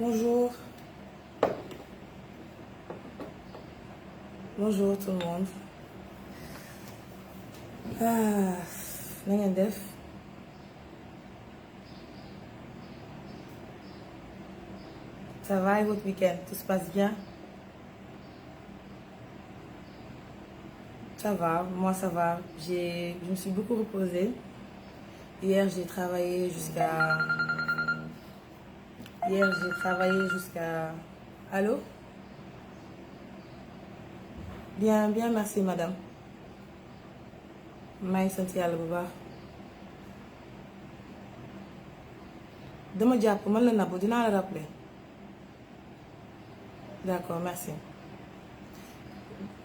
Bonjour. Bonjour tout le monde. Na ngeen def. Ça va et votre week-end? Tout se passe bien? Ça va, moi ça va. Je me suis beaucoup reposée. Hier j'ai travaillé jusqu'à... Allô? Bien, bien, merci madame. maa ngi sant yàlla bu baax. dama jàpp man la Nabou dinaa la rappeler. D'accord, merci.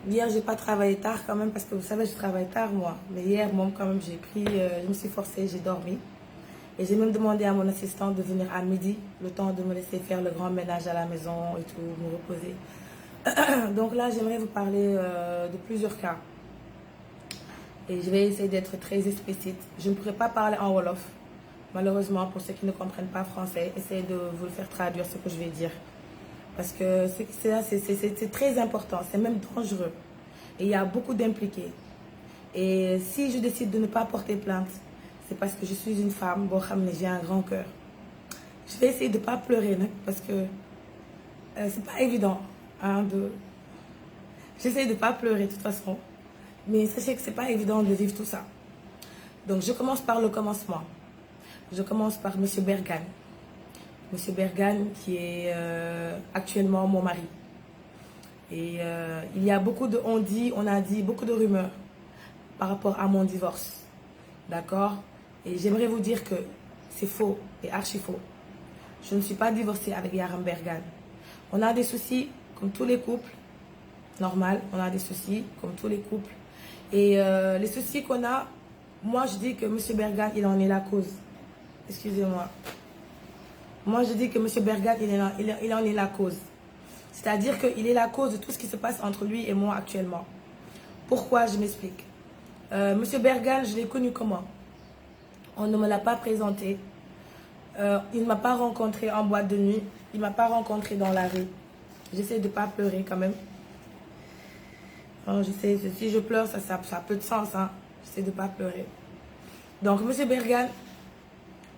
Hier j'ai pas travaillé tard quand même parce que vous savez je travaille tard moi. Mais hier moom quand même je me suis forcée, j'ai dormi. Et j'ai même demandé à mon assistante de venir à midi, le temps de me laisser faire le grand ménage à la maison et tout, me reposer. Donc là j'aimerais vous parler de plusieurs cas. Et je vais essayer d'être très explicite. Je ne pourrai pas parler en Wolof. Malheureusement, pour ceux qui ne comprennent pas français, essayez de vous le faire traduire ce que je vais dire. Parce que c'est très important, c'est même dangereux. Et il y a beaucoup d'impliqués. Et si je décide de ne pas porter plainte, c'est parce que je suis une femme, j'ai un grand cœur. Je vais essayer de ne pas pleurer, parce que c'est pas évident. J'essaie de ne pas pleurer de toute façon. Mais sachez que c'est pas évident de vivre tout ça. Donc je commence par le commencement. Je commence par Monsieur Bergane. Monsieur Bergane qui est actuellement mon mari. Et il y a beaucoup de on a dit beaucoup de rumeurs par rapport à mon divorce. D'accord? Et j'aimerais vous dire que c'est faux et archi faux. Je ne suis pas divorcée avec Yaram Bergane. On a des soucis comme tous les couples. Normal, on a des soucis comme tous les couples. Et les soucis qu'on a, moi je dis que M. Bergane, il en est la cause. Excusez-moi. Moi je dis que M. Bergane, il en est la cause. C'est-à-dire qu'il est la cause de tout ce qui se passe entre lui et moi actuellement. Pourquoi? Je m'explique. M. Bergane, je l'ai connu comment? On ne me l'a pas présenté. Il ne m'a pas rencontré en boîte de nuit. Il ne m'a pas rencontré dans la rue. J'essaie de ne pas pleurer quand même. Je sais, si je pleure, ça a peu de sens. J'essaie de ne pas pleurer. Donc, M. Bergane,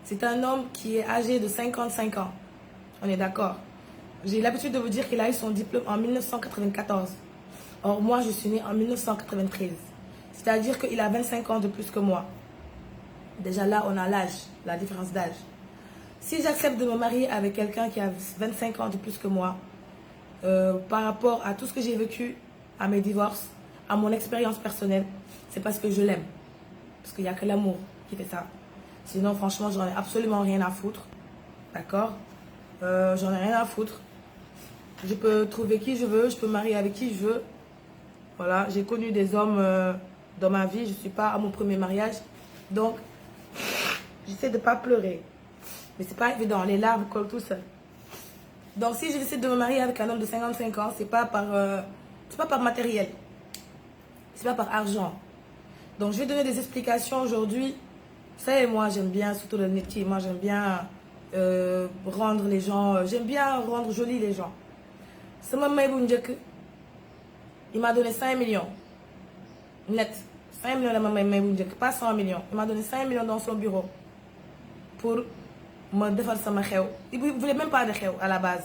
c'est un homme qui est âgé de 55 ans. On est d'accord. J'ai l'habitude de vous dire qu'il a eu son diplôme en 1994. Or, moi, je suis née en 1993. C'est-à-dire qu'il a 25 ans de plus que moi. Déjà là, on a l'âge, la différence d'âge. Si j'accepte de me marier avec quelqu'un qui a 25 ans de plus que moi, par rapport à tout ce que j'ai vécu, à mes divorces, à mon expérience personnelle, c'est parce que je l'aime. Parce qu'il n'y a que l'amour qui fait ça. Sinon, franchement, j'en ai absolument rien à foutre. D'accord? J'en ai rien à foutre. Je peux trouver qui je veux, je peux marier avec qui je veux. Voilà, j'ai connu des hommes dans ma vie, je ne suis pas à mon premier mariage. Donc, j'essaie de ne pas pleurer. Mais c'est pas évident, les larmes collent tout seul. Donc, si je décide de me marier avec un homme de 55 ans, c'est pas par matériel. C'est pas par argent. Donc, je vais donner des explications aujourd'hui. Vous savez, moi, j'aime bien, surtout le métier, moi, j'aime bien rendre les gens... J'aime bien rendre jolis les gens. Ce moment, il m'a donné 5 millions. Net. 5 millions, pas 100 millions. Il m'a donné 5 millions dans son bureau. Pour me défendre sama xew. Il ne voulait même pas de xew à la base.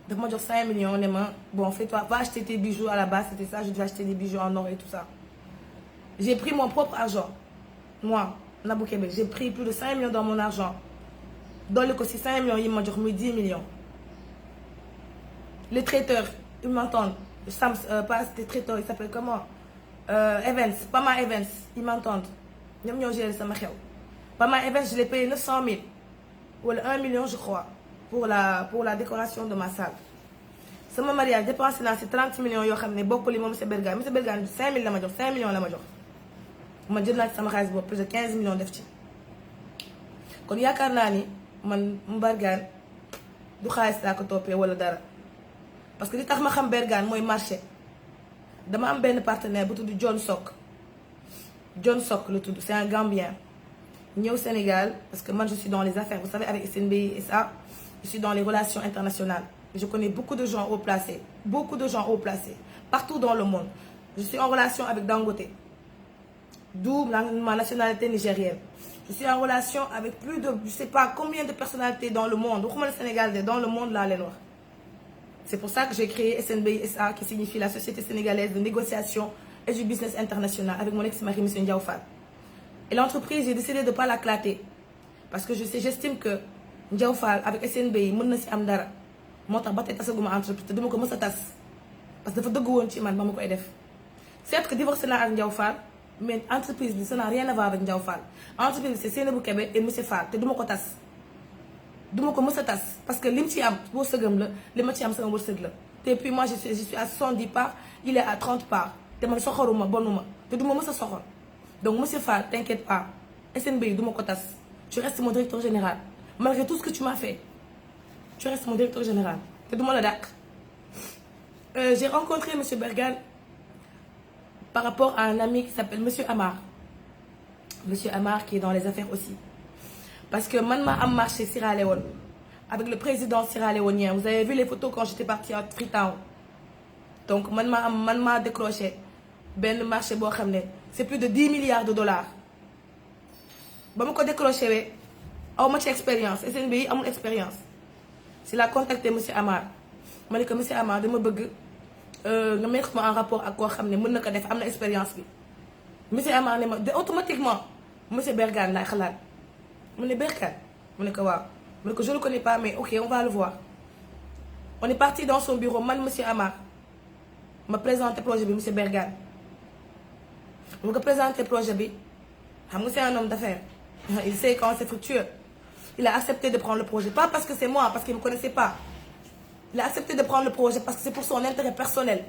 Donc moi j'ai 5 millions, on est bon fais-toi, va acheter tes bijoux à la base, c'était ça, je devais acheter des bijoux en or et tout ça. J'ai pris mon propre argent. Moi, Nabou Québec, j'ai pris plus de 5 millions dans mon argent. Dans le côté 5 millions, il m'a dit 10 millions. Les traiteurs, ils m'entendent. Pas des traiteurs, ils s'appellent comment? Evans, Pama Evans, ils m'entendent. Ils m'ont géré ça ma xew. Pama Evans, je l'ai payé 900 000. Ou 1 million, je crois. Pour la décoration de ma salle. C'est mon mariage, dépensé dans ces 30 millions, je sais beaucoup de M. Bergane. M. Bergane, 5 000 la 5 millions la major. Je dis que plus de 15 millions d'euros. Donc, je man Bergane, du xaalis laa ko toppee wala dara. Parce que li tax ma xam Bergane mooy marché. Dama am benn partenaire bu tudd John Sok. John Sok le tudd, c'est un Gambien. Ñëw Sénégal, parce que moi je suis dans les affaires, vous savez, avec SNB et ça. Je suis dans les relations internationales. Je connais beaucoup de gens haut placés. Beaucoup de gens haut placés. Partout dans le monde. Je suis en relation avec Dangote. D'où ma nationalité nigérienne. Je suis en relation avec plus de, je ne sais pas combien de personnalités dans le monde. Le Sénégal, dans le monde, là, les Noirs. C'est pour ça que j'ai créé SNBI SA, qui signifie la Société sénégalaise de négociation et du business international, avec mon ex-mari, M. Ndiaye Fall. Et l'entreprise, j'ai décidé de ne pas la clater. Parce que j'estime que Ndiaye Fall, avec SNBI, mën na si am dara. Moo tax ba tey tasaguma entreprise te duma ko mës a tas. Parce que dafa dëgg woon ci man ba ma koy def. Certes que divorcé naa ak Ndiaye Fall, mais entreprise bi ça n'a rien à voir avec Ndiaye Fall. Entreprise bi c'est Seynabou Kébé et monsieur Fall te duma ko tas. duma ko mës a tas parce que li mu ci am wërsëgam la li ma ci am sama wërsëg la te puis moi je suis à 70 parts il est à 30 parts te man soxoruma bonuma te duma mës a soxor donc monsieur Fall t'inquiète pas SNBI duma ko tas tu restes mon directeur général malgré tout ce que tu m'as fait tu restes mon directeur général te duma la dàq. J'ai rencontré monsieur Bergane par rapport à un ami qui s'appelle monsieur Amar qui est dans les affaires aussi. Parce que man ma am marché Sierra Leone avec le président sierra-léonien. Vous avez vu les photos quand j'étais partie à Freetown. Donc man ma décroché benn marché boo xam ne c'est plus de 10 milliards de dollars. ba ma ko décroché wee aw ma ci expérience SNBI amul expérience. si la contacté monsieur Amar ma ne ko monsieur Amar dama bëgg nga mettre ma en rapport ak koo xam ne mën na ko def am na expérience bi. monsieur Amar ne ma automatiquement monsieur Bergane laay xalaat. mu ne Berkane mu ne ko waaw mu ne ko je le connais pas mais ok on va le voir. On est parti dans son bureau man monsieur Amar ma présenté projet bi monsieur Bergane mu ko présenté projet bi xam nga c'est un homme d'affaires il sait quand c'est fructueux. Il a accepté de prendre le projet pas parce que c'est moi parce qu'il me connaissait pas il a accepté de prendre le projet parce que c'est pour son intérêt personnel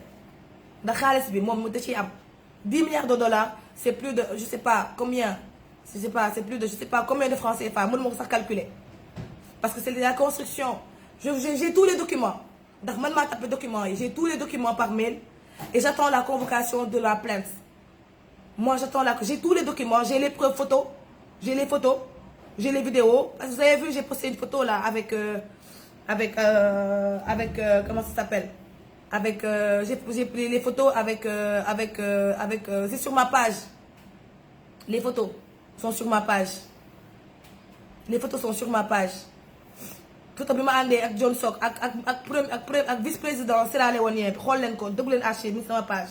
ndax xaalis bi moom mu da ciy am 10 milliards de dollars c'est plus de je sais pas combien. C'est plus de je sais pas combien de francs CFA mënuma ko sax calculer parce que c'est de la construction j'ai tous les documents ndax man maa tapé documents yi j'ai tous les documents par mail et j'attends la convocation de la plainte. Moi j'attends j'ai tous les documents, j'ai les preuves photos, j'ai les photos, j'ai les vidéos. Parce que vous avez vu, j'ai posté une photo là avec comment ça s'appelle, j'ai pris les photos c'est sur ma page. Les photos sont sur ma page. Les photos sont sur ma page. Photo bi ma àndee ak John Sok ak vice-président sierra-léonien bi xool leen ko déglu leen archive mi sama page.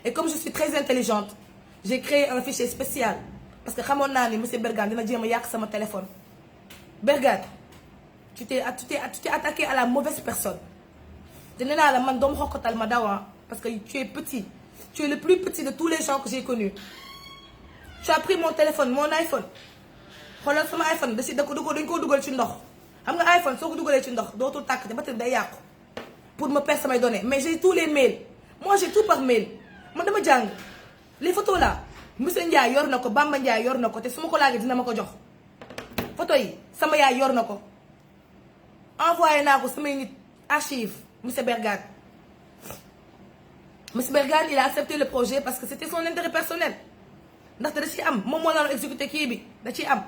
Et comme je suis très intelligente, j'ai créé un fichier spécial parce que xamoon naa ni monsieur Bergane dina jéem a yàq sama téléphone. Bergane, tu t'es attaqué à la mauvaise personne. te nee naa la man doomu xokkatal ma dawa parce que tu es petit. Tu es le plus petit de tous les gens que j'ai connus. Tu as pris mon téléphone, mon iPhone. xoolal sama iPhone dañ ko dugal ci ndox. xam nga iPhone soo ko dugalee ci ndox dootul tàkk te batterie day yàqu pour me perdre samay données mais j'ai tous les mails. Moi j'ai tout par mail. man dama jàng les photos là monsieur Ndiaye yor na ko Bamba Ndiaye yor na ko te su ma ko laajee dina ma ko jox photo yi sama yaay yor na ko envoyé naa ko samay nit archive monsieur Bergane. Monsieur Bergane il a accepté le projet parce que c'était son intérêt personnel ndaxte da ciy am moom moo naroon exécuté kii bi da ciy am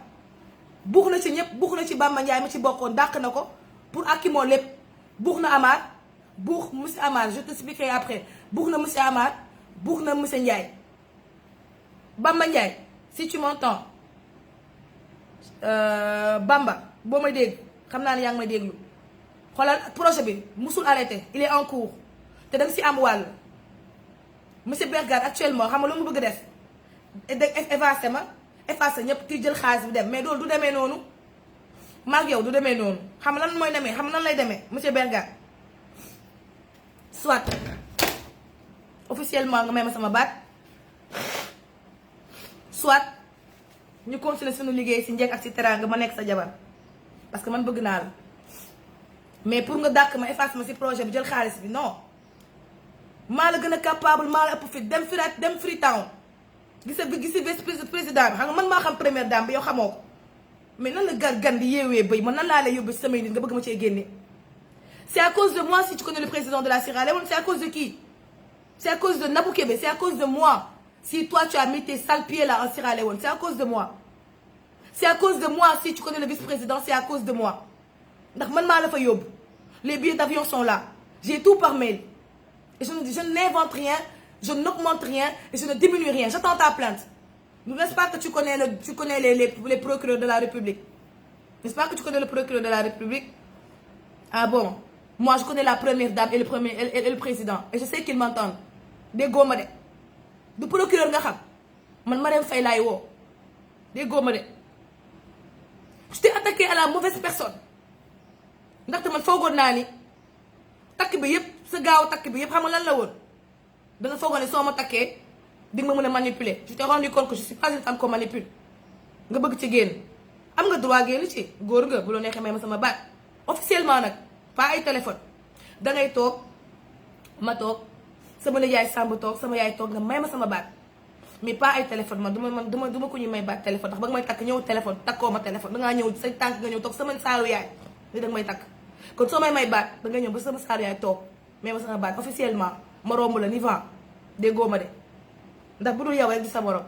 buux na ci ñëpp buux na ci Bamba Ndiaye ma ci bokkoon dàq na ko pour akimoo lépp buux na Amar buux monsieur Amar je t'expliquerai après buux na monsieur Amar buux na monsieur Ndiaye. Bamba Ndiaye si tu m'entends Bamba boo may dégg xam naa ne yaa ngi may déglu xoolal projet bi musul arrêté il est en cours te da nga si am wàll monsieur Bergane actuellement xam nga lu mu bëgg def effacé ñëpp kii jël xaalis bi dem mais loolu du demee noonu maag yow du demee noonu xam lan mooy demee xam nan lay demee monsieur Bergane soit officiellement nga may ma sama baat soit ñu continuer suñu liggéey si njëkk ak si teraanga ma nekk sa jabar parce que man bëgg naa la mais pour nga dàq ma efface ma si projet bi jël xaalis bi non maa la gën a capable maa la ëpp fit dem Freetown gisa vice président bi xam nga man maa xam première dame bi yow xamoo ko mais nan la gan di yeewee bëy man nan laa lay yóbbu si samay nit nga bëgg ma cee génne. C'est à cause de moi si tu connais le président de la Sierra Leone. C'est à cause de qui? C'est à cause de Nabou Kébé. C'est à cause de moi. Si toi tu as mis tes sales pieds là en Sierra Leone, c'est à cause de moi. C'est à cause de moi si tu connais le vice-président, c'est à cause de moi. ndax man maa la fa yóbbu les billets d'avion sont là j'ai tout par mail et je n'invente rien je n'augmente rien et je ne diminue rien j'attends ta plainte n'est-ce pas que tu connais les procureurs de la République n'est-ce pas que tu connais le procureur de la République ah bon moi je connais la première dame et le président et je sais qu'ils m'entendent déggoo ma de du procureur nga xam man Marème Faye laay woo déggoo ma de je t'ai attaqué à la mauvaise personne ndaxte man foogoon naa ni takk bi yëpp sa gaaw takk bi yëpp xam nga lan la woon da nga foogoon ne soo ma takkee di nga ma mën a manipuler je t'ai rendu compte que je suis pas une femme qu'on manipule nga bëgg ci génn am nga droit génn ci góor nga bu la neexee may ma sama baat officiellement nag pas ay téléphone dangay toog ma toog sama yaay Samb toog sama yaay toog nga may ma sama baat mais pas ay téléphone man duma ko ñu may baat téléphone ndax ba nga may takk ñëw téléphone takkoo ma téléphone dangaa ñëw say tànk nga ñëw toog sama saalu yaay ni danga may takk kon soo may baat danga ñëw ba sama saalu yaay toog may ma sama baat officiellement ma romb la ni vent déggoo ma de ndax bu dul yow rek di sa borom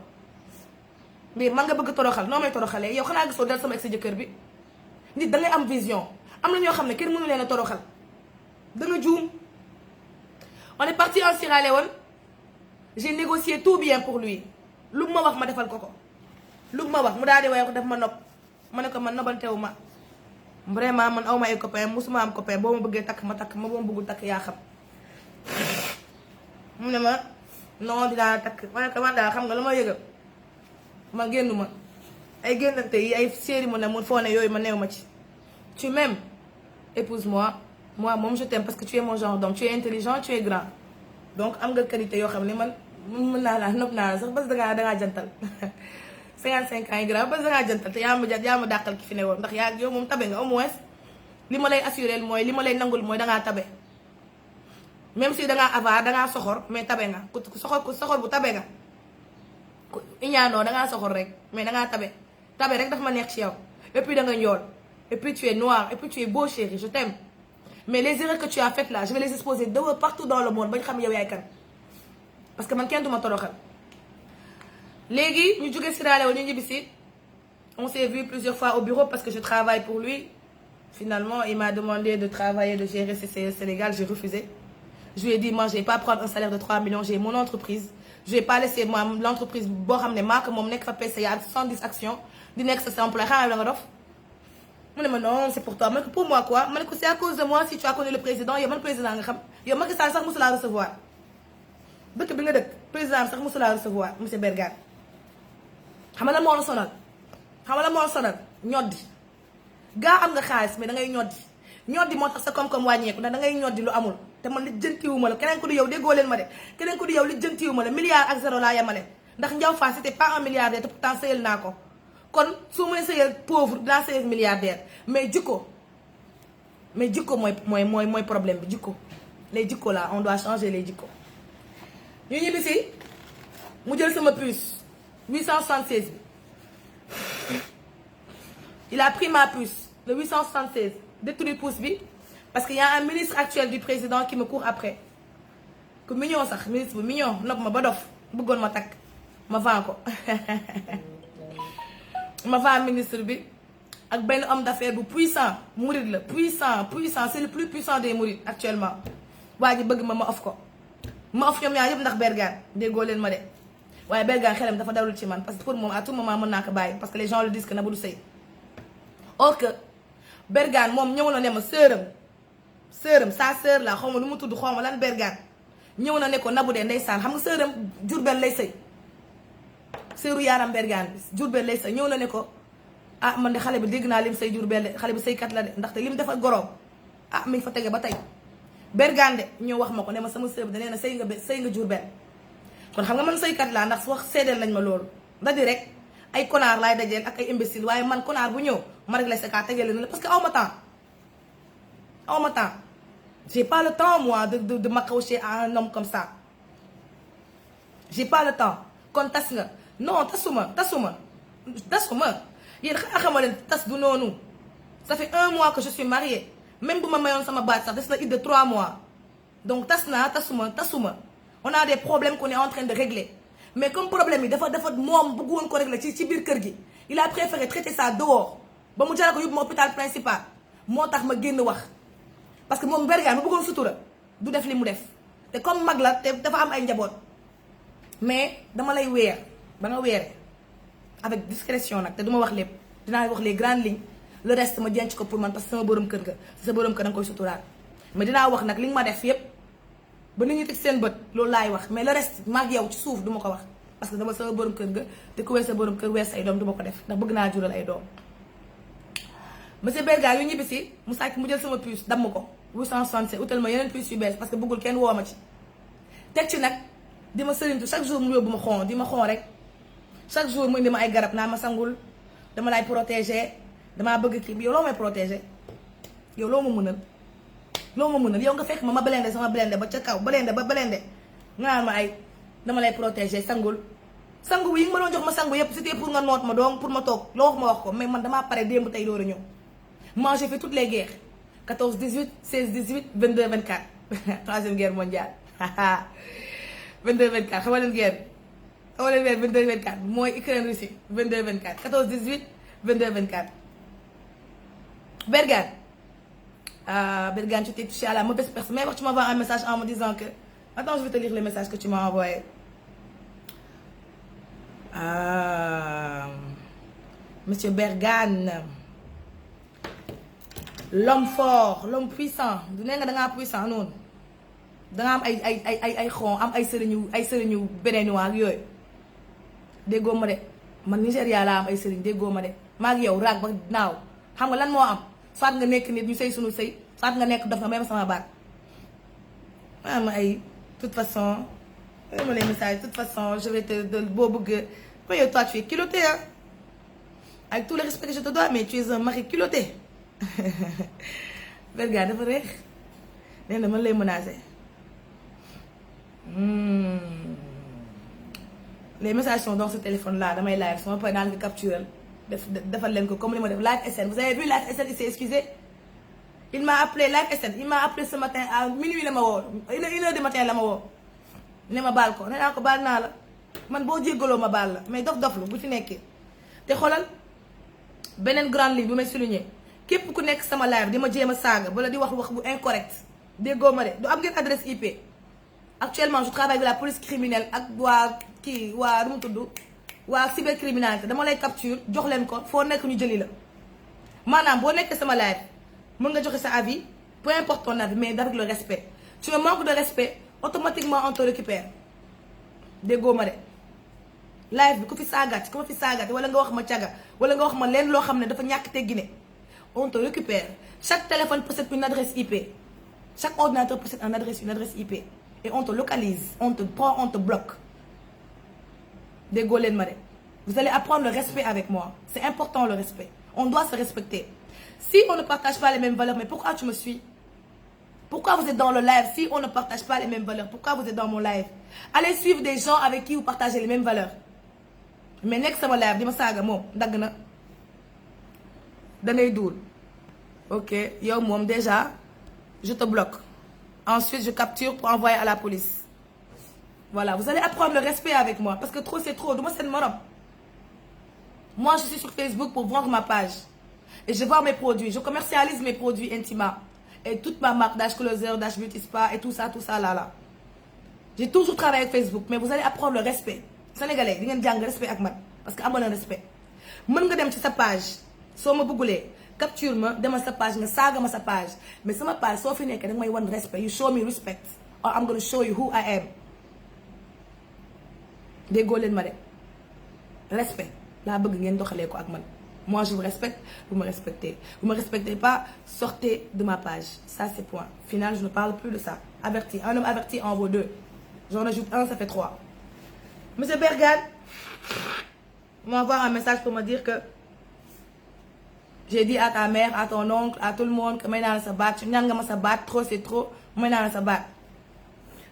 mais man nga bëgg toroxal noo may toroxalee yow xanaa gisoo del sama ex jëkkër bi nit dangay am vision am na ñoo xam ne kenn mënu leen a toroxal da nga juum on est parti en Sierra Leone j'ai négocié tout bien pour lui lu ma wax ma defal ko lu ma wax mu daal di waaye ko def ma nopp ma ne ko man nobantewu ma vraiment man aw ma ay copain musuma am copain boo ma bëggee takk ma takk ma boo ma bëggul takk yaa xam mu ne ma non dinaa takk ma ne ko man daal xam nga lu ma yëgal ma génnu ma ay génnante yi ay série mu ne mun foo ne yooyu ma neew ma ci tu m'aimes épouse-moi moi moom je t'aime parce que tu es mon genre d'homme tu es intelligent tu es grand donc am nga qualité yoo xam ne man mën naa laa nopp naa la sax parce que dangaa jantal 55 ans yi grand parce que dangaa jantal te yaa ma dàqal ki fi ne woon ndax yaa yow moom tabe nga au moins li ma lay assuré mooy li ma lay nangul mooy dangaa tabe même si dangaa avare dangaa soxor mais tabe nga ku soxor bu tabe nga ku iñaanoo dangaa soxor rek mais dangaa tabe rek daf ma neex ci yow et puis danga njool et puis tu es noir et puis tu es beau chéri je t'aime mais les erreurs que tu as faites là je vais les exposer de partout dans le monde ba ñu xam yow yaay kan parce que man kenn du ma toroxal léegi ñu jógee Sierra Leone ñu ñibbisi on s'est vu plusieurs fois au bureau parce que je travaille pour lui finalement il m'a demandé de travailler de gérer CCS Sénégal j'ai refusé je lui ai dit moi je vais pas prendre un salaire de 3 millions j'ai mon entreprise je vais pas laisser moi l'entreprise boo xam ne maa ko moom nekk fa PCA 70 actions di nekk sa employé xanaa la nga dof mu ne ma non c'est pour toi ma ne ko pour moi quoi ma ne ko c'est à cause de moi si tu as connu le président yow man président nga xam yow Macky Sall sax mosulaa recevoir dëkk bi nga dëkk président sax mosulaa recevoir monsieur Bergane xam nga lan moo la sonal ñoddi gaa am nga xaalis mais da ngay ñoddi moo tax sa koom-koom wàññeeku ndax da ngay ñoddi lu amul te man li jëntiwuma la keneen ku di yow déggoo leen ma de keneen ku di yow li jëntiwuma la milliard ak zéro laa yemale ndax Ndiaw Fall c'était pas un milliardaire te pourtant sëyal naa ko kon su ma sëyal pauvre dinaa sëyal milliardaire mais jikko mooy problème bi jikko les jikko là on doit changer les jikko ñu ñibbisi mu jël sama puce 876 bi il a pris ma puce le 876 détruit puce bi parce que y a un ministre actuel du président qui me court après ku mignon sax ministre bu mignon nopp ma ba dof bëggoon ma takk ma vend ko ma vend ministre bi ak benn homme d'affaires bu puissant mouride la puissant c'est le plus puissant des mourides actuellement waa ji bëgg ma off ko ma off ñoom ñaar yëpp ndax Bergane déggoo leen ma de waaye Bergane xelam dafa dalul ci man parce que pour moom à tout moment mën naa ko bàyyi parce que les gens le disent que Nabou du sëy or que Bergane moom ñëw na ne ma sœuram sa sœur la xaw ma nu mu tudd xaw ma lan Bergane ñëw na ne ko Nabou de ndeysaan xam nga sœuram Diourbel lay sëy sœuru Yaram Bergane bi Diourbel lay sëy ñëw na ne ko ah man de xale bi dégg naa lim sëy Diourbel de xale bi sëykat la de ndaxte lim dafa goroom ah mi ngi fa tege ba tey Bergane de ñëw wax ma ko ne ma sama sœur bi da nee na sëy nga Diourbel kon xam nga man sëykat laa ndax wax seedeel nañ ma loolu ndax di rek ay connard laay dajeel ak ay imbécile waaye man connard bu ñëw ma rek lay sa kaa tegeel na la parce que aw ma temps j'ai pas le temps moi de m'accrocher à un homme comme ça j'ai pas le temps kon tas nga non tasuma yéen xanaa xamoo leen tas du noonu ça fait 1 mois que je suis mariée même bu ma mayoon sama baat sax des na it de 3 mois donc tas naa tasuma on a des problèmes qu'on est en train de régler mais comme problème yi dafa moom bëgg woon ko régler ci biir kër gi il a préféré traiter ça dehors ba mu jaral ko yóbbu ma hôpital principal moo tax ma génn wax parce que moom Bergane ma bëggoon sutura du def li mu def te comme mag la te dafa am ay njaboot mais dama lay weer ba nga weere avec discrétion nag te duma wax lépp dinaa wax les grandes lignes le reste ma denc ko pour man parce que sama borom kër nga sa borom kër da nga koy suturaal mais dinaa wax nag li nga ma def yépp ba nit ñi teg seen bët loolu laay wax mais le reste maag yow ci suuf duma ko wax parce que dama sama borom kër nga te ku weer sa borom kër weer say doom duma ko def ndax bëgg naa jural ay doom. monsieur Bergane yu ñibbisi mu sàcc mu jël sama puce damm ko 867 utal ma yeneen puce yu bees parce que bëggul kenn woo ma ci teg ci nag di ma sëriñtu chaque jour mu yóbbu ma xon di ma xon rek chaque jour mu indi ma ay garab naa ma sangul dama lay protéger damaa bëgg kii yow loo may protéger yow loo ma mënal yow nga fekk ma blende sama blende ba ca kaw blende ba blende nga naan ma ay dama lay protéger sangu yi nga ma doon jox ma sangu yépp c'était pour nga noot ma donc pour ma toog loo wax ma wax ko mais man damaa pare démb tey door a ñëw moi j'ai fait toutes les guerres 14 18 16 18 22 24 troisième guerre mondiale 22 24 xam nga leen guerre xam nga leen weer 22 24 mooy Ukraine Russie 22 24 14 18 22 24 Bergane Bergane tu t'es touché à la mauvaise personne mais wax tu m'envoies un message en me disant que attends je vais te lire le message que tu m'as envoyé monsieur Bergane l'homme fort l'homme puissant du ne nga dangaa puissant noonu danga am ay xon am ay sëriñu beneen ak yooyu déggoo ma de man Nigéria laa am ay sëriñ déggoo ma de maa ngi yow raag ba naaw xam nga lan moo am soit nga nekk nit ñu sëy sunu sëy soit nga nekk dof nga may ma sama baat ma ay toute façon ma les messages de toute façon je vais te boo bëgg mais yow toi tu es culotté hein avec tout le respect que je te dois mais tu es un mari culotté Bergane dafa reex nee na man lay menacé les messages sont dans ce téléphone là damay live sama pare naan nga capturer defal leen ko comme li ma def Live SN vous avez vu Live SN il s'est excusé il m'a appelé Live SN il m'a appelé ce matin à minuit la ma woo 1h du matin la ma woo ne ma baal ko nee naa ko baal naa la man boo jéggaloo ma baal la mais dof lu bu ci nekkee te xoolal beneen grande ligne bu may souligner képp ku nekk sama live di ma jéem a saaga wala di wax bu incorrect déggoo ma de du am ngeen adresse IP actuellement je travaille avec la police criminelle ak waa nu mu tudd waa cybercriminalité dama lay capture jox leen ko foo nekk ñu jëli la maanaam boo nekkee sama live mën nga joxe sa avis peu importe ton avis mais avec le respect tu me manques de respect automatiquement on te récupère déggoo ma de live bi ku fi saagaati ku ma fi saagaati wala nga wax ma caga wala nga wax ma leen loo xam ne dafa ñàkk teggine on te récupère chaque téléphone possède une adresse IP chaque ordinateur possède une adresse IP et on te localise on te prend on te bloque déggoo leen ma de vous allez apprendre le respect avec moi c'est important le respect on doit se respecter si on ne partage pas les mêmes valeurs mais pourquoi tu me suis pourquoi vous êtes dans le live si on ne partage pas les mêmes valeurs pourquoi vous êtes dans mon live allez suivre des gens avec qui vous partagez les mêmes valeurs mais nekk sama live di ma saaga moom dagg na danay duul ok yow moom déjà je te bloque ensuite je capture pour envoyer à la police voilà vous allez apprendre le respect avec moi parce que trop c'est trop du ma seen morom moi je suis sur Facebook pour vendre ma page et je vends mes produits je commercialise mes produits Intima et toute ma marque Dash Closer Dash Beauty Spa et tout ça là j'ai toujours travaillé avec Facebook mais vous allez apprendre le respect sénégalais di ngeen jàng respect ak man parce que amoon na respect mën nga dem ci sa page soo ma bëggulee capture ma demal sa page nga saaga ma sa page mais sama page soo fi nekkee da nga may wan respect you show me respect or I'm gonna show you who I am déggoo leen ma de respect laa bëgg ngeen doxalee ko ak man moi je vous respecte vous me respectez vous me respectez pas sortez de ma page ça c'est point final je ne parle plus de ça averti un homme averti en vaut deux j'en ajoute un ça fait 3 monsieur Bergane m'envoie un message pour me dire que j'ai dit à ta mère à ton oncle à tout le monde que may naa la sa baat ñaan nga ma sa baat trop c'est trop may naa la sa baat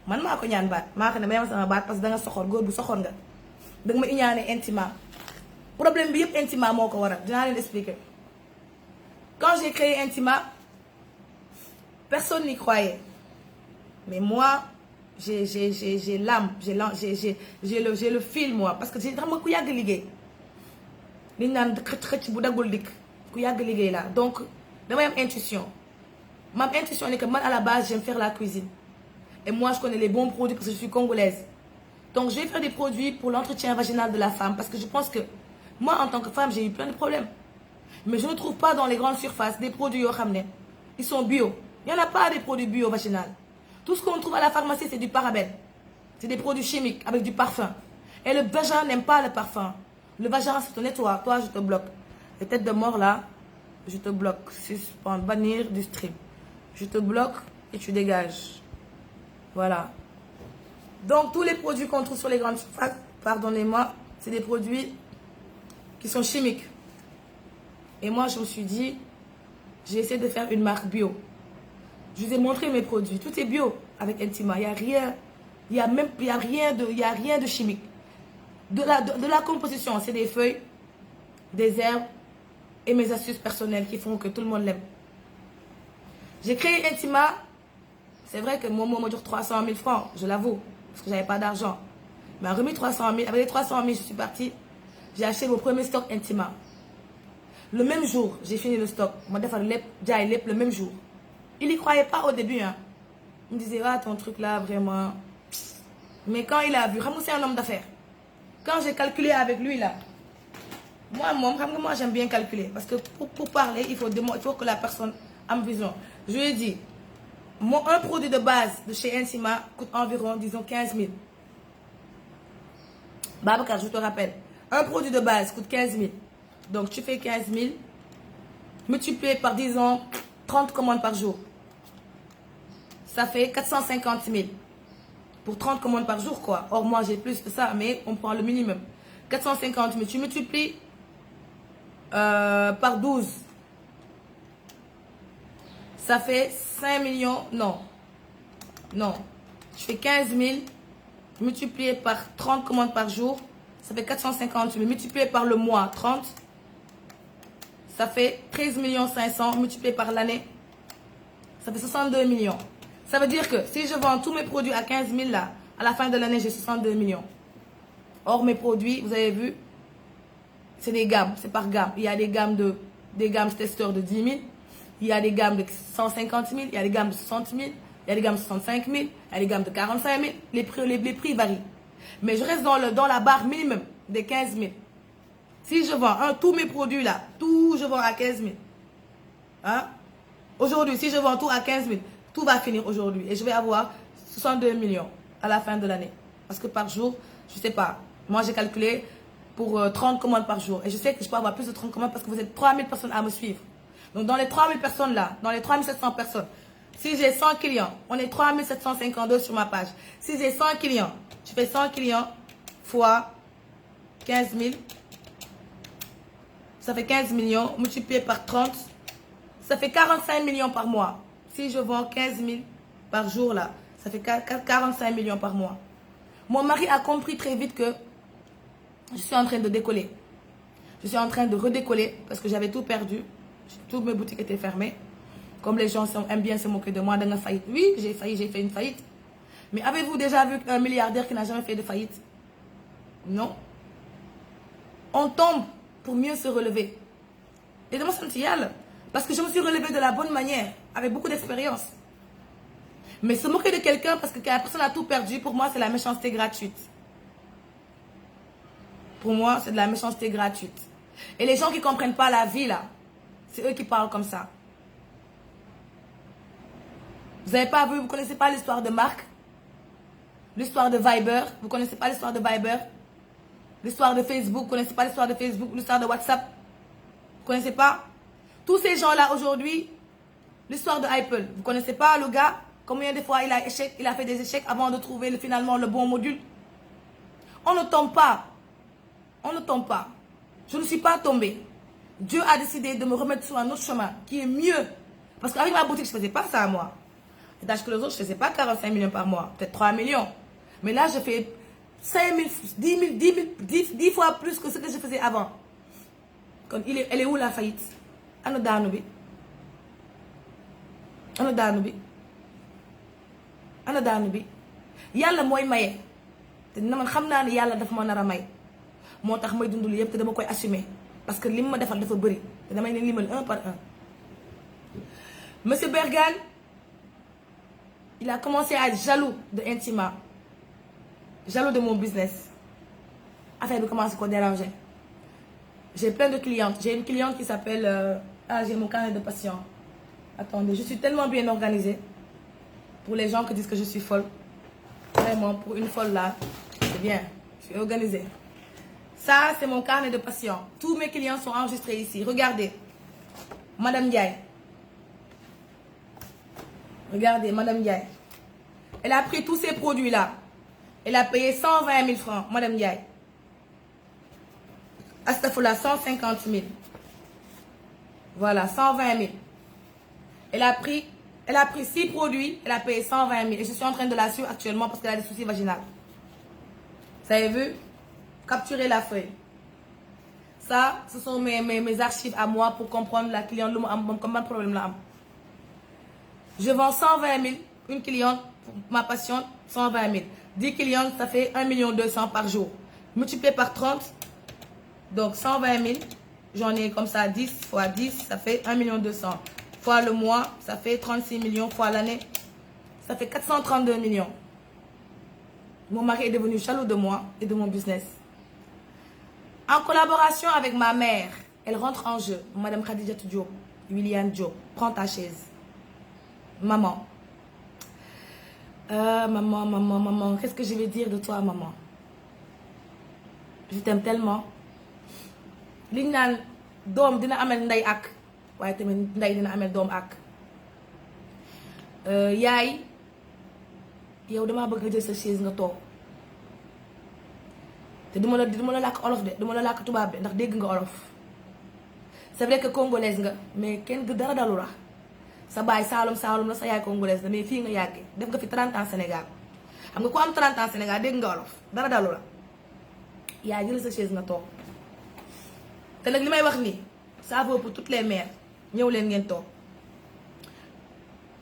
man maa ko ñaan baat maa xam ne may ma sama baat parce que da nga soxor góor bu soxor nga da nga ma iñaane Intima problème bi yëpp Intima moo ko waral dinaa leen expliquer quand j'ai créé Intima personne n'y croyait mais moi j'ai l'âme j'ai le fil moi parce que xam nga ku yàgg liggéey liñ naan xëcc bu daggul dikk ku yàgg liggéey laa donc damay am intuition ma am intuition ni que man à la base j'aime faire la cuisine et moi je connais les bons produits parce que je suis congolaise donc je vais faire des produits pour l'entretien vaginal de la femme parce que je pense que moi en tant que femme j'ai eu plein de problèmes mais je ne trouve pas dans les grandes surfaces des produits yoo xam ne ils sont bio il n'y en a pas des produits bio vaginal tout ce qu'on trouve à la pharmacie c'est du parabène c'est des produits chimiques avec du parfum et le vagin n'aime pas le parfum le vagin c'est ton nettoie toi je te bloque les têtes de mort là je te bloque suspendre bannir du stream je te bloque et tu dégages voilà donc tous les produits qu'on trouve sur les grandes surfaces pardonnez-moi c'est des produits qui sont chimiques et moi je me suis dit j'ai essayé de faire une marque bio je vous ai montré mes produits tout est bio avec Intima il y a rien de chimique de la composition c'est des feuilles des herbes et mes astuces personnelles qui font que tout le monde l'aime j'ai créé Intima c'est vrai que mon mot me dure 300 000 francs je l'avoue parce que j'avais pas d'argent mais en remis 300 000 avec les 300 000 je suis partie j'ai acheté mon premier stock Intima le même jour j'ai fini le stock ma defar lépp jaay lépp le même jour il y croyait pas au début hein il me disait ah ton truc là vraiment mais quand il a vu xam nga c'est un homme d'affaires quand j'ai calculé avec lui là moi moom xam nga moi j'aime bien calculer parce que pour parler il faut que la personne am vision je lui ai dit un produit de base de chez Intima coûte environ disons 15 000 Babacar je te rappelle un produit de base coûte 15 000 donc tu fais 15 000 multiplié par disons 30 commandes par jour ça fait 450 000 pour 30 commandes par jour quoi or moi j'ai plus que ça mais on prend le minimum 450 000 tu multiplies par 12 ça fait 5 millions non je fais 15 000 multiplié par 30 commandes par jour ça fait 450 000 multiplié par le mois 30 ça fait 13 500 000 multiplié par l'année ça fait 62 millions ça veut dire que si je vends tous mes produits à 15 000 là à la fin de l'année j'ai 62 millions or mes produits vous avez vu c'est des gammes c'est par gamme il y a des gammes testeurs de 10 000 il y a des gammes de 150 000 il y a des gammes de 60 000 il y a des gammes de 65 000 il y a des gammes de 45 000 les prix varient mais je reste dans la barre minimum des 15 000 si je vends tous mes produits là tout je vends à 15 000 hein aujourd'hui si je vends tout à 15 000 tout va finir aujourd'hui et je vais avoir 62 millions à la fin de l'année parce que par jour je sais pas moi j'ai calculé pour 30 commandes par jour et je sais que je peux avoir plus de 30 commandes parce que vous êtes 3000 personnes à me suivre donc dans les 3000 personnes là dans les 3700 personnes si j'ai 100 clients on est 3752 sur ma page si j'ai 100 clients je fais 100 clients fois 15 000 ça fait 15 millions multiplié par 30 ça fait 45 millions par mois si je vends 15 000 par jour là ça fait 45 millions par mois mon mari a compris très vite que je suis en train de décoller je suis en train de redécoller parce que j'avais tout perdu toutes mes boutiques étaient fermées comme les gens aiment bien se moquer de moi da nga faillite oui j'ai fait une faillite mais avez-vous déjà vu un milliardaire qui n'a jamais fait de faillite non on tombe pour mieux se relever et dama sant yàlla parce que je me suis relevée de la bonne manière avec beaucoup d'expérience mais se moquer de quelqu'un parce que la personne a tout perdu pour moi c'est la méchanceté gratuite pour moi c'est de la méchanceté gratuite et les gens qui comprennent pas la vie là c'est eux qui parlent comme ça vous avez pas vu vous connaissez pas l'histoire de Marc l'histoire de Viber vous connaissez pas l'histoire de Viber l'histoire de Facebook vous connaissez pas l'histoire de Facebook l'histoire de WhatsApp vous connaissez pas tous ces gens là aujourd'hui l'histoire de Apple vous connaissez pas le gars combien de fois il a fait des échecs avant de trouver finalement le bon module on ne tombe pas je ne suis pas tombée Dieu a décidé de me remettre sur un autre chemin qui est mieux parce qu'avec ma boutique je faisais pas ça moi et tandis que les autres je faisais pas 45 millions par mois peut-être 3 millions mais là je fais 5 000 10 fois plus que ce que je faisais avant kon elle est où la faillite ana daanu bi yàlla mooy maye te dina man xam naa ne yàlla dafa ma nar a may moo tax may dundul yëpp te dama koy assumer parce que li ma defal dafa bëri te damay ne limal un par un Monsieur Bergane, il a commencé à être jaloux de Intima, jaloux de mon business. Affaire bi commencé à déranger. J'ai plein de clientes. J'ai une cliente qui s'appelle... j'ai mon carnet de patients. Attendez, je suis tellement bien organisée. Pour les gens qui disent que je suis folle. Vraiment, pour une folle là, c'est bien. Je suis organisée. Ça, c'est mon carnet de patients. Tous mes clients sont enregistrés ici. Regardez. Madame Ndiaye. Regardez, Madame Ndiaye. Elle a pris tous ces produits-là. Elle a payé 120 000 francs, Madame Ndiaye. Astafoula, 150 000. Voilà, 120 000. Elle a pris 6 produits, elle a payé 120 000. Et je suis en train de la suivre actuellement parce qu'elle a des soucis vaginaux. Vous avez vu? Capturer la feuille. Ça, ce sont mes archives à moi pour comprendre la cliente, combien de problèmes là. Je vends 120 000, une cliente, pour ma patiente, 120 000. 10 clientes, ça fait 1 200 000 par jour. Multiplié par 30, donc 120 000. J'en ai comme ça 10 fois 10, ça fait 1 200 000. Fois le mois, ça fait 36 millions. Fois l'année, ça fait 432 millions. Mon mari est devenu jaloux de moi et de mon business. En collaboration avec ma mère, elle rentre en jeu. Madame Khadija Diop, William Diop, prends ta chaise. Maman. Maman, qu'est-ce que je vais dire de toi, maman? Je t'aime tellement. Liñ naan doom dina amel ndey ak waaye tamit ndey dina amel doom ak. Yaay yow damaa bëgg nga jël sa chaise nga toog te duma la làkk olof de duma la làkk tubaab de ndax dégg nga olof. C'est vrai que congolaise nga mais kenn dara dalu la. Sa baay saalum la sa yaay congolaise la mais fii nga yàggee def nga fi 30 ans Sénégal xam nga ku am 30 ans Sénégal dégg nga olof dara dalu la. Yaay jël sa chaise nga toog te nag li may wax nii ça vaut pour toutes les mères ñëw leen ngeen toog.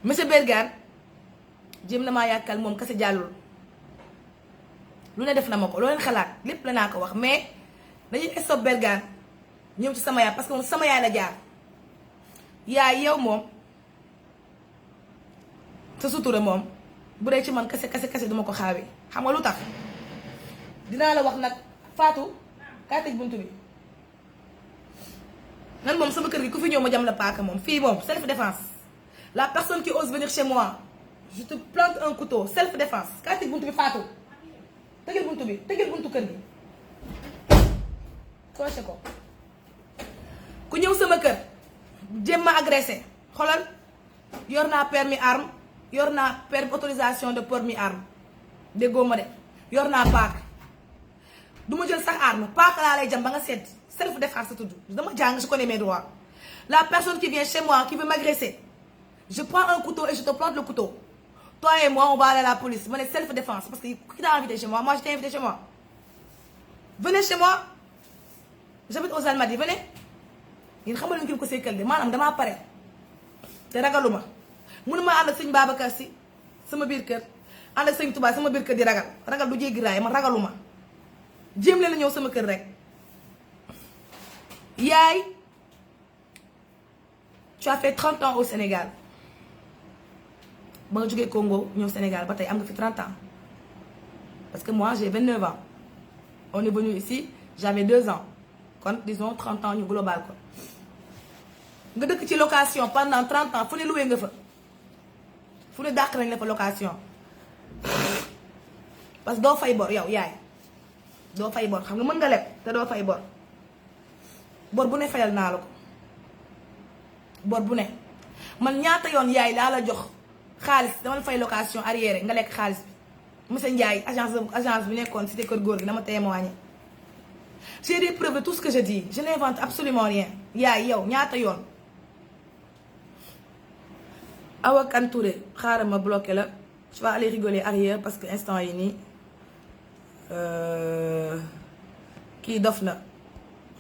Monsieur Bergane jéem na maa yàkkal moom kase jàllul lu ne def na ma ko loo leen xalaat lépp la naa ko wax mais dañuy stop Bergane ñëw ci sama yaay parce que moom sama yaay la jaar. Yaay yow moom sa sutura moom bu dee ci man kase duma ko xaawee xam nga lu tax dinaa la wax nag Fatou kaa tëj buntu bi. man moom sama kër gi ku fi ñëw ma jam la paaka moom fii moom self défense la personne qui ose venir chez moi je te plante un couteau self défense kaa tëj buntu bi Fatou tëjal buntu bi tëjal buntu kër gi coché ko. ku ñëw sama kër jéem ma agressé xoolal yor naa permis arme yor naa permis autorisation de permis arme déggoo ma de yor naa paaka du ma jël sax arme paaka laa lay jam ba nga sedd self défense sa tudd dama jàng je connais mes droits. La personne qui vient chez moi qui veut m'agresser je prends un couteau et je te plante le couteau. Toi et moi on va aller à la police ma ne self défense parce que qui t'a invité chez moi je t'ai invité chez moi. Venez chez moi j'habite aux Almadies venez. yéen xamal leen ki ko sekkal de maanaam damaa pare te ragaluma mënuma ànd ak sëñ Babacar Si sama biir kër ànd ak sëñ Touba sama biir kër di ragal du jéggi raay man ragaluma jéem leen a ñëw sama kër rek. Yaay tu as fait 30 ans au Sénégal ba nga jógee Congo ñëw Sénégal ba tey am nga fi 30 ans parce que moi j'ai 29 ans on est venu ici j'avais 2 ans kon disons 30 ans ñu global ko. nga dëkk ci location pendant 30 ans fu ne loué nga fa fu ne dàq nañ la fa location parce que doo fay bor yow yaay doo fay bor xam nga mën nga leb te doo fay bor bu ne fayal naa la ko bor bu ne man ñaata yoon yaay laa la jox xaalis dama la fay location arrière nga lekk xaalis bi monsieur Ndiaye agence bi nekkoon cité kër góor gi dama témoigner. J'ai des preuves de tout ce que je dis je n'invente absolument rien yaay yow ñaata yoon. Awa Kane Touré xaaral ma bloqué la je vais aller rigoler arrière parce que instant yi nii kii dof na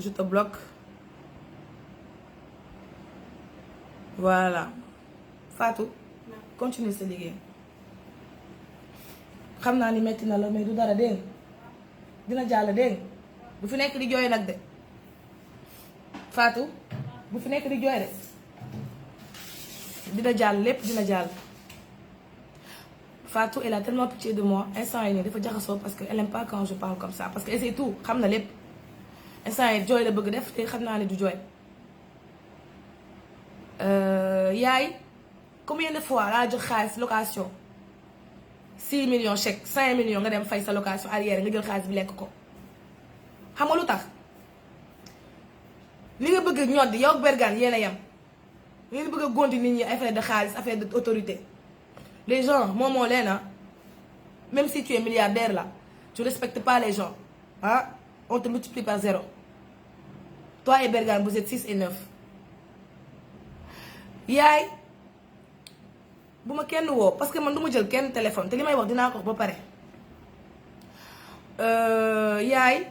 je te bloque voilà Fatou continue sa liggéey xam naa ni metti na la mais du dara dégg dina jàll dégg bu fi nekk di jooy nag de Fatou bu fi nekk di jooy de dina jàll lépp dina jàll. Fatou elle a tellement pitié de moi instant yi nii dafa jaxasoo parce que elle aime pas quand je parle comme ça parce que c'est tout xam na lépp instant yi jooy la bëgg def te xam naa ne du jooy. yaay combien de fois laa jox xaalis location 6 millions chèque 5 millions nga dem fay sa location arrière nga jël xaalis bi lekk ko xam nga lu tax li nga bëgg ñoddi yow ak Bergane yéen a yem li nga bëgg a gondi nit ñi affaire de xaalis affaire de autorité. Les gens, moi, même si tu es milliardaire là, tu ne respectes pas les gens. Hein? On te multiplie par 0. Toi et Bergane, vous êtes 6 et 9. Yaay, bu ma kenn woo parce que man du ma jël kenn téléphone te li may wax dinaa ko wax ba pare. Yaay,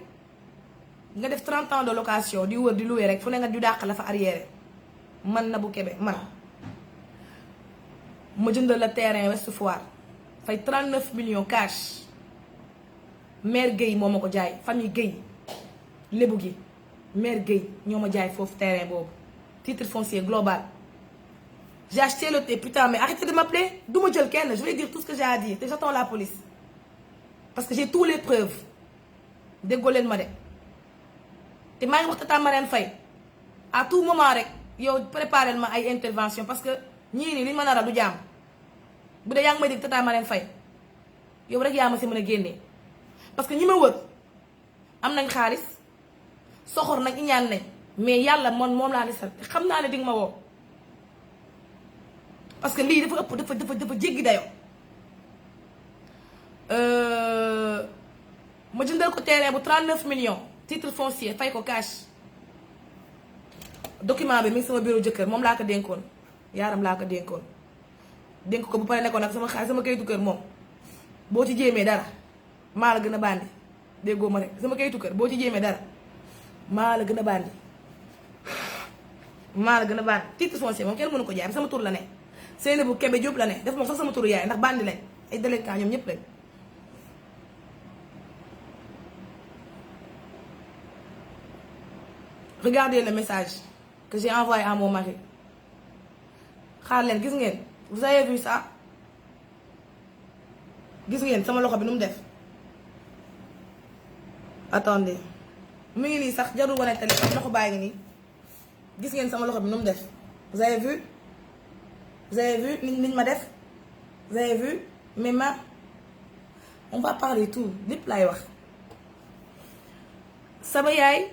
nga def 30 ans de location di wër di louer rek fu ne nga du dàq la fa arrière man Nabou Kébé man. ma jëndal la terrain Ouest Foire fay 39 millions cash mère Guèye moo ma ko jaay famille Guèye lébu gi mère Guèye ñoo ma jaay foofu terrain boobu titre foncier global. J'ai acheté le putain mais arrêtez de m'appeler du ma jël kenn je vais dire tout ce que j'ai à dire te j'attends la police parce que j'ai toutes les preuves déggoo leen ma de te maa ngi wax Tata Marème Faye à tout moment rek yow préparel ma ay intervention parce que ñii nii li ñu mën a ra du jaam. bu dee yaa ngi may dégg Tata Marème Faye yow rek yaa ma si mën a génnee parce que ñi ma wër am nañ xaalis soxor nañ iñaan nañ mais yàlla moom laa lisal te xam naa ne dinga ma woo parce que lii dafa ëpp dafa jéggi dayoo. ma jëndal ko terrain bu 39 millions titre foncier fay ko cash document bi mi ngi sama bureau jëkkër moom laa ko dénkoon yaaram laa ko dénkoon. dénk ko bu pare nekkoon nag sama xaalis sama kayitu kër moom boo ci jéemee dara maa la gën a bandi déggoo ma rek sama kayitu kër boo ci jéemee dara maa la gën a bandi titre foncier moom kenn mënu ko jaay sama tur la ne Seynabou Kébé Diop la ne def moom sax sama turu yaay ndax bandi lañ ay délinquants ñoom ñëpp lañ. Regardez le message que j'ai envoyé à mon mari xaar leen gis ngeen. Vous avez vu ça gis ngeen sama loxo bi nu mu def attendez mu ngi nii sax jarul wane téléphone loxo baa ngi nii gis ngeen sama loxo bi nu mu def vous avez vu niñ ma def vous avez vu mes mains on va parler tout lépp laay wax. sama yaay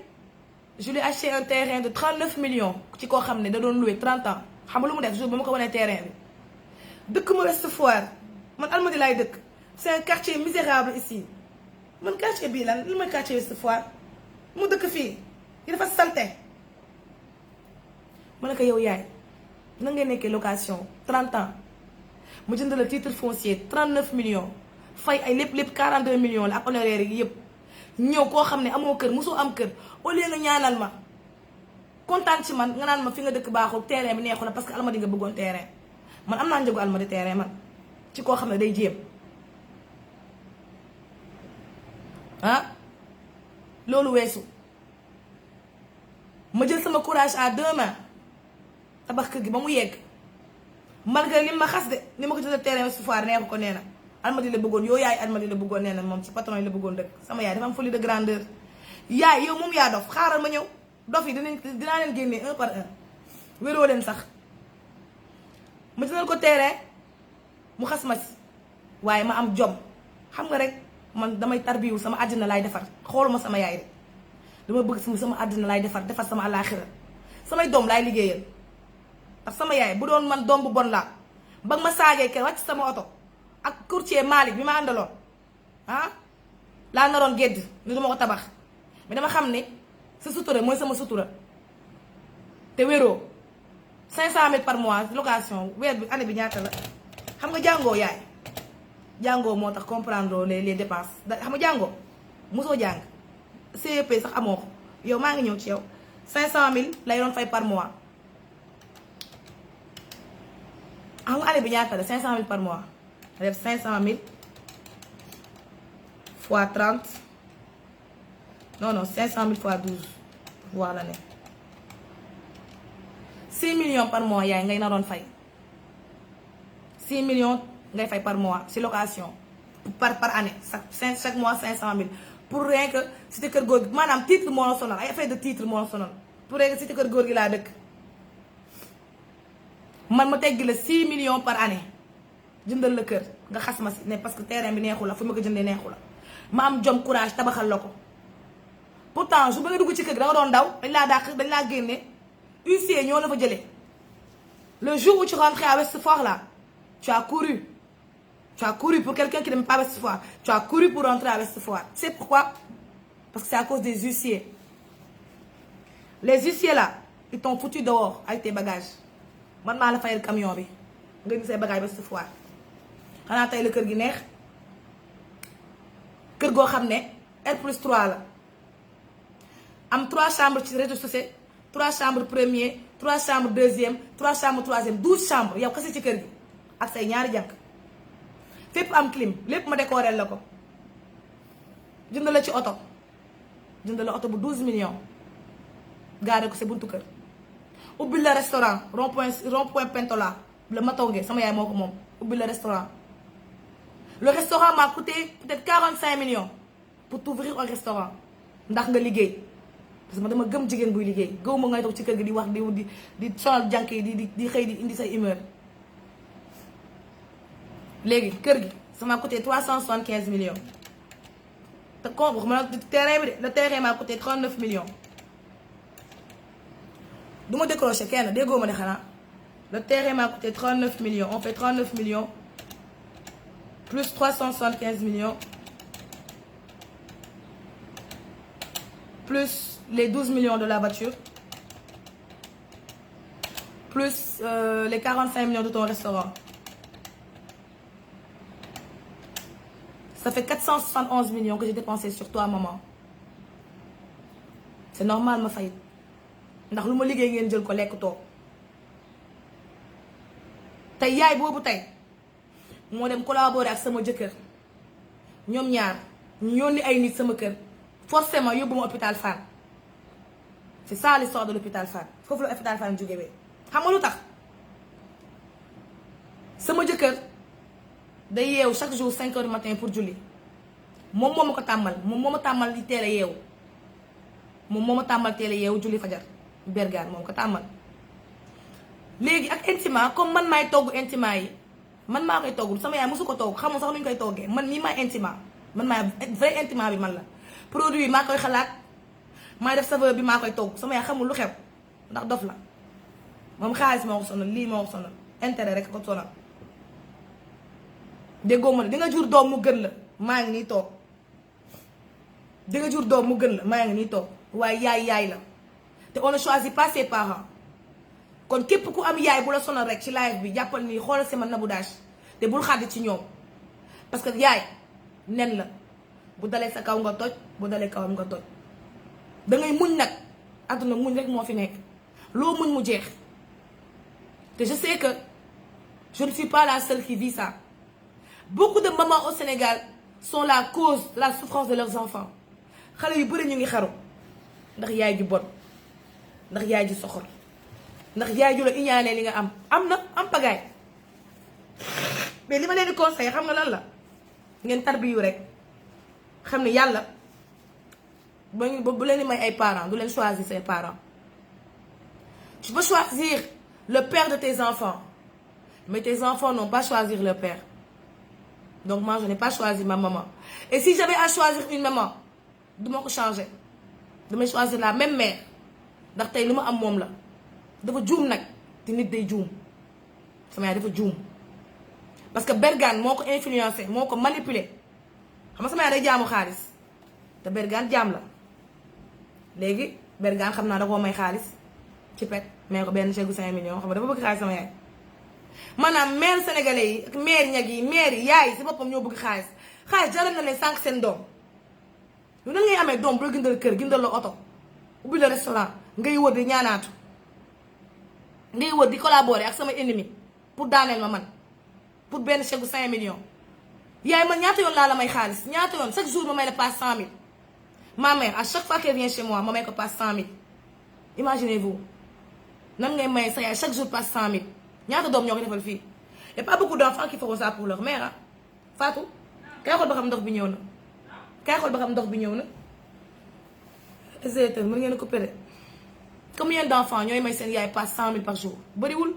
je lui ai acheté un terrain de 39 millions ci koo xam ne da doon loué 30 ans xam nga lu mu def jour ba ma ko wanee terrain bi. dëkk ma Ouest Foire man Almadies laay dëkk c'est un quartier misérable ici man quartier bii lan li may quartier Ouest Foire mu dëkk fii yi dafa salte ma ne ko yow yaay na ngay nekkee location 30 ans mu jënd la titre foncier 39 millions fay ay lépp 42 millions la ak honoraires yi yëpp ñëw koo xam ne amoo kër mosoo am kër au lieu nga ñaanal ma kontaan ci man nga naan ma fi nga dëkk baaxul terrain bi neexu la parce que Almadies nga bëggoon terrain man am naa njëgu Almadies terrain man ci koo xam ne day jéem loolu weesu ma jël sama courage à 2 mains tabax kër gi ba mu yegg malgré li ma xas de ni ma ko jëlee terrain su foire neexu ko nee na Almadies la bëggoon yow yaay Almadies la bëggoon nee na moom ci patron yi la bëggoon dëkk sama yaay dafa am folie de grandeur yaay yow moom yaa dof xaaral ma ñëw dof yi dinaa leen génnee 1 par 1 wéroo leen sax ma jëndal ko terrain mu xas ma si waaye ma am jom xam nga rek man damay tarbiwu sama àddina laay defar xooluma sama yaay rek dama bëgg sama àddina laay defar sama àllaaxira samay doom laay liggéeyal ndax sama yaay bu doon man doom bu bon laa ba ma saagee kër wàcc sama oto ak courtier Malick bi ma àndaloon laa naroon gedd ni duma ko tabax mais dama xam ne sa sutura mooy sama sutura te wéroo 500 000 par mois location weer bi année bi ñaata la xam nga jàngoo yaay jàngoo moo tax comprendre les dépenses xam nga jàngoo mosoo jàng CEP sax amoo ko yow maa ngi ñëw ci yow 500 000 lay doon fay par mois xam nga année bi ñaata la 500 000 par mois nga def 500 000 fois 30 non 500 000 fois 12 voilà ne 6 millions par mois yaay ngay naroon fay 6 millions ngay fay par mois si location par année chaque mois 500 000 pour rien que cité kër góor gi maanaam titre moo la sonal ay affaire de titre moo la sonal pour rien que cité kër góor gi laa dëkk man ma teggi la 6 millions par année jëndal la kër nga xas ma si ne parce que terrain bi neexu la fu ma ko jëndee neexu la ma am jom courage tabaxal la ko pourtant su ba nga dugg ci kër gi da nga doon daw dañ laa dàq dañ laa génne huissier ñoo la fa jëlee le jour où tu rentrais à Ouest Foire là tu as couru pour quelqu'un qui n'aime pas Ouest Foire tu as couru pour rentrer à Ouest Foire c'est pourquoi parce que c'est à cause des huissiers les huissiers là ils t'ont foutu dehors avec tes bagages man maa la fayal camion bi nga indi say bagages Ouest Foire xanaa tey la kër gi neex kër goo xam ne R+3 la am 3 chambres ci rez-de-chaussée 3 chambres premier 3 chambres deuxième 3 chambres troisième 12 chambres yow kese ci kër gi ak say ñaari jànk fépp am clim lépp ma décoré la ko jënd la ci oto jënd la oto bu 12 millions gaare ko sa buntu kër ubbi la restaurant rond-point Pentola le Matonge sama yaay moo ko moom ubbi la restaurant le restaurant m'a coûté peut-être 45 millions pour t'ouvrir un restaurant ndax nga liggéey parce que man dama gëm jigéen buy liggéey gëw ma ngay toog ci kër gi di wax di sonal jànk yi di xëy di indi say humeur léegi kër gi ça m'a coûté 375 millions te kon waxuma la terrain bi de le terrain m'a coûté 39 millions du ma décroché kenn déggoo ma de xanaa le terrain m'a coûté 39 millions on fait 39 millions plus 375 millions plus les 12 millions de la voiture plus les 45 millions de ton restaurant ça fait 471 millions que j'ai dépensé sur toi maman c'est normal ma fay ndax lu ma liggéey ngeen jël ko lekk toog tey yaay boobu tey moo dem collaborer ak sama jëkkër ñoom ñaar ñu yónni ay nit sama kër forcément yóbbu ma hôpital Fann c'est ça l'histoire de l'hôpital Fann foofu la hôpital Fann jógewee xam nga lu tax sama jëkkër day yeewu chaque jour 5 heures du matin pour julli moom moo ma ko tàmmal moom moo ma tàmmal di teel a yeewu moom moo ma tàmmal teel a yeewu julli fajar bergaan moom ko tàmmal léegi ak intima comme man maay togg intima yi man maa koy togg sama yaay mosu ko togg xamul sax lu ñu koy toggee man mii maay intima man maay vrai intima bi man la produit yi maa koy xalaat maay def saveur bi maa koy togg sama yaay xamul lu xew ndax dof la moom xaalis moo ko sonal lii moo ko sonal intérêt rek ko sonal déggoo ma ne di nga jur doom mu gën la maa ngi nii toog di nga jur doom mu gën la maa ngi nii toog waaye yaay la te on ne choisit pas ses parents kon képp ku am yaay bu la sonal rek ci live bi jàppal ni xoolal sama Nabou Dash te bul xàddi ci ñoom parce que yaay nen la bu dalee sa kaw nga toj bu dalee kawam nga toj da ngay muñ nag àdduna muñ rek moo fi nekk loo muñ mu jeex te je sais que je ne suis pas la seule qui vit ça beaucoup de mamans au Sénégal sont la cause de la souffrance de leurs enfants xale yu bëri ñu ngi xaru ndax yaay ju bon ndax yaay ju soxor ndax yaay ju la iñaanee li nga am na am pagaay mais li ma leen di conseil xam nga lan la ngeen tarbiyu rek xam ne yàlla bu leen di may ay parents du leen choisir ses parents tu peux choisir le père de tes enfants mais tes enfants n'ont pas choisi leur père donc moi je n'ai pas choisi ma maman et si j'avais à choisir une maman du ma ko changer damay choisir la même mère ndax tey lu ma am moom la dafa juum nag te nit day juum sama yaay dafa juum parce que Bergane moo ko influencé moo ko manipulé xam nga sama yaay day jaamu xaalis te Bergane jaam la léegi Bergane xam naa da koo may xaalis ci pet may ko benn chèque 5 millions xam nga dafa bëgg xaalis sama yaay maanaam maire sénégalais yi ak maire ñag yi maire yi yaay si boppam ñoo bëgg xaalis jaral na leen sànq seen doom lu nan ngay amee doom bu la gëndal kër gëndal la oto ubbi la restaurant ngay wër di ñaanaatu ngay wër di collaborer ak sama ennemi pour daaneel ma man pour benn chèque 5 millions yaay man ñaata yoon laa la may xaalis ñaata yoon chaque jour ma may la passe 100 000 ma mère à chaque fois qu'elle vient chez moi ma may ko passe 100 000 imaginez-vous nan ngay may sa yaay chaque jour passe 100 000 ñaata doom ñoo ko defal fii y a pas beaucoup d'enfants qui feront ça pour leur mère ah Fatou kay xool ba xam ndox bi ñëw na kay xool ba xam ndox bi ñëw na est mën ngeen a coupé de combien d'enfants ñooy may seen yaay passe 100 000 par jour bëriwul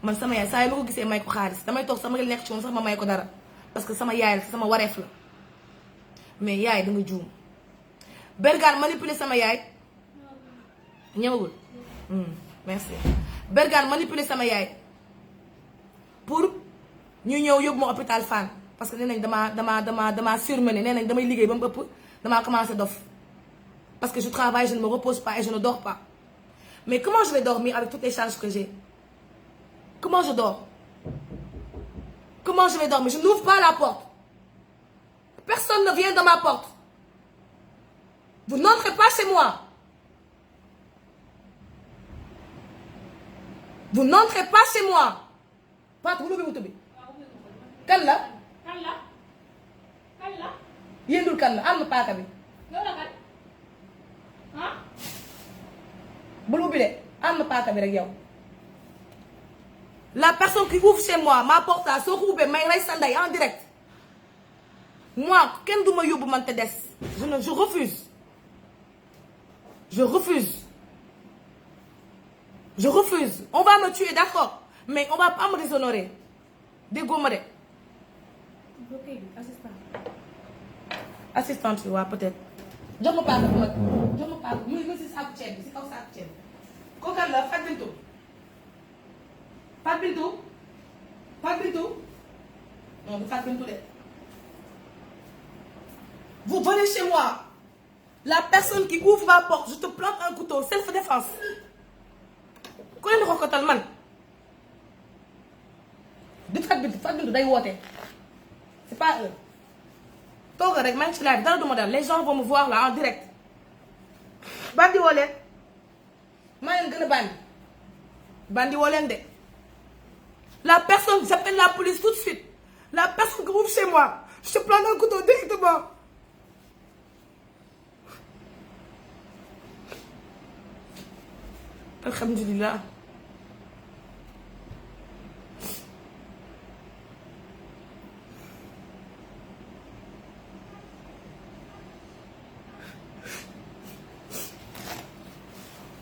man sama yaay saa yi ma ko gisee may ko xaalis damay toog sama nekk ci moom sax ma may ko dara parce que sama yaay la sama wareef la mais yaay da nga juum Bergane manipuler sama yaay ñëwagul merci Bergane manipuler sama yaay pour ñu ñëw yóbbu ma hôpital Fann parce que nee nañ damaa surmené nee nañ damay liggéey ba mu ëpp damaa commencé dof parce que je travaille je ne me repose pas et je ne dors pas mais comment je vais dormir avec toutes les charges que j'ai comment je dors comment je vais dormir je n'ouvre pas la porte personne ne vient dans ma porte vous n'entrez pas chez moi vous n'entrez pas chez moi Fatou bu ubbi bi kan la yéendul kan la am na paaka bi bul ubbi de am na paaka bi rek yow la personne qui ouvre chez moi ma porte soo ko ubbee may rey sa ndey en direct moi kenn du ma yóbbu man te des je refuse je refuse on va me tuer d'accord mais on va pas me déshonorer déggoo ma de assistante bi waa peut-être jox ma paaka bi nag jox ma paaka bi mu si saaku ceeb bi si kaw saaku ceeb bi kooku kan la Fatou Bintou non du Fatou Bintou de vous venez chez moi la personne qui ouvre ma porte je te plante un couteau self-défense ku leen di xokotal man du Fatou Bintou day woote c'est pas eux tooga rek maa ngi ci live dara du ma dal les gens vont me voir là en direct bandi woo leen maa leen gën a bandi woo leen de la personne j'appelle la police tout de suite la personne qui ouvre chez moi je te plante un couteau directement alhamdulillah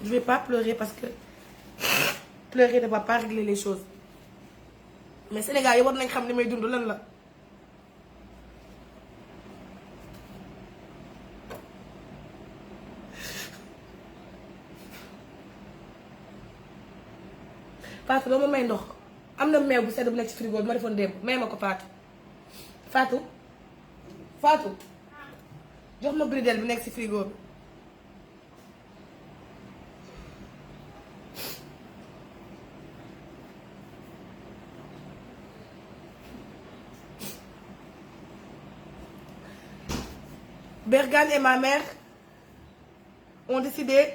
je vais pas pleurer parce que pleurer ne va pas régler les choses mais Sénégal yi war nañ xam li may dund lan la Fatou doo ma may ndox am na meew bu sedd bu nekk ci frigo bi ma defoon démb may ma ko Fatou jox ma bridel bi nekk ci frigo bi Bergane et ma mère ont décidé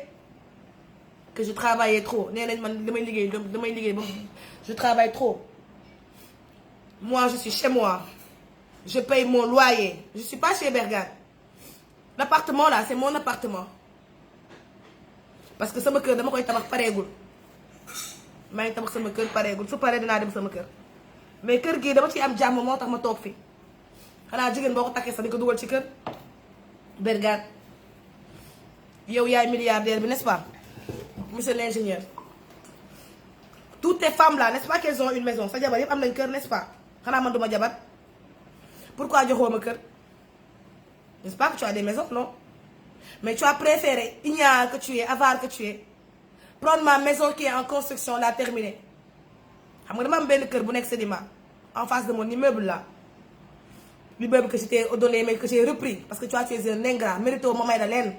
que je travaillais trop nee nañ man damay liggéey ba je travaille trop moi je suis chez moi je paye mon loyer je suis pas chez Bergane l'appartement là c'est mon appartement parce que sama kër dama koy tabax pareegul maa ngi tabax sama kër pareegul su paree dinaa dem sama kër mais kër gii dama ciy am jàmm moo tax ma toog fi xanaa jigéen boo ko takkee sax di ko dugal ci kër Bergane yow yaay milliardaire bi n'est-ce pas monsieur l'ingénieur toutes tes femmes là n'est-ce pas qu'elles ont une maison sa jabar yëpp am nañ kër n'est-ce pas xanaa man duma jabar pourquoi joxoo ma kër n'est-ce pas que tu as des maisons non mais tu as préféré ignare que tu es avare que tu es prendre ma maison qui est en construction la terminer xam nga dama am benn kër bu nekk Sédima en face de mon immeuble là l'immeuble que je t'ai donné mais que j'ai repris parce que tu es un ingrat mérito ma may la leen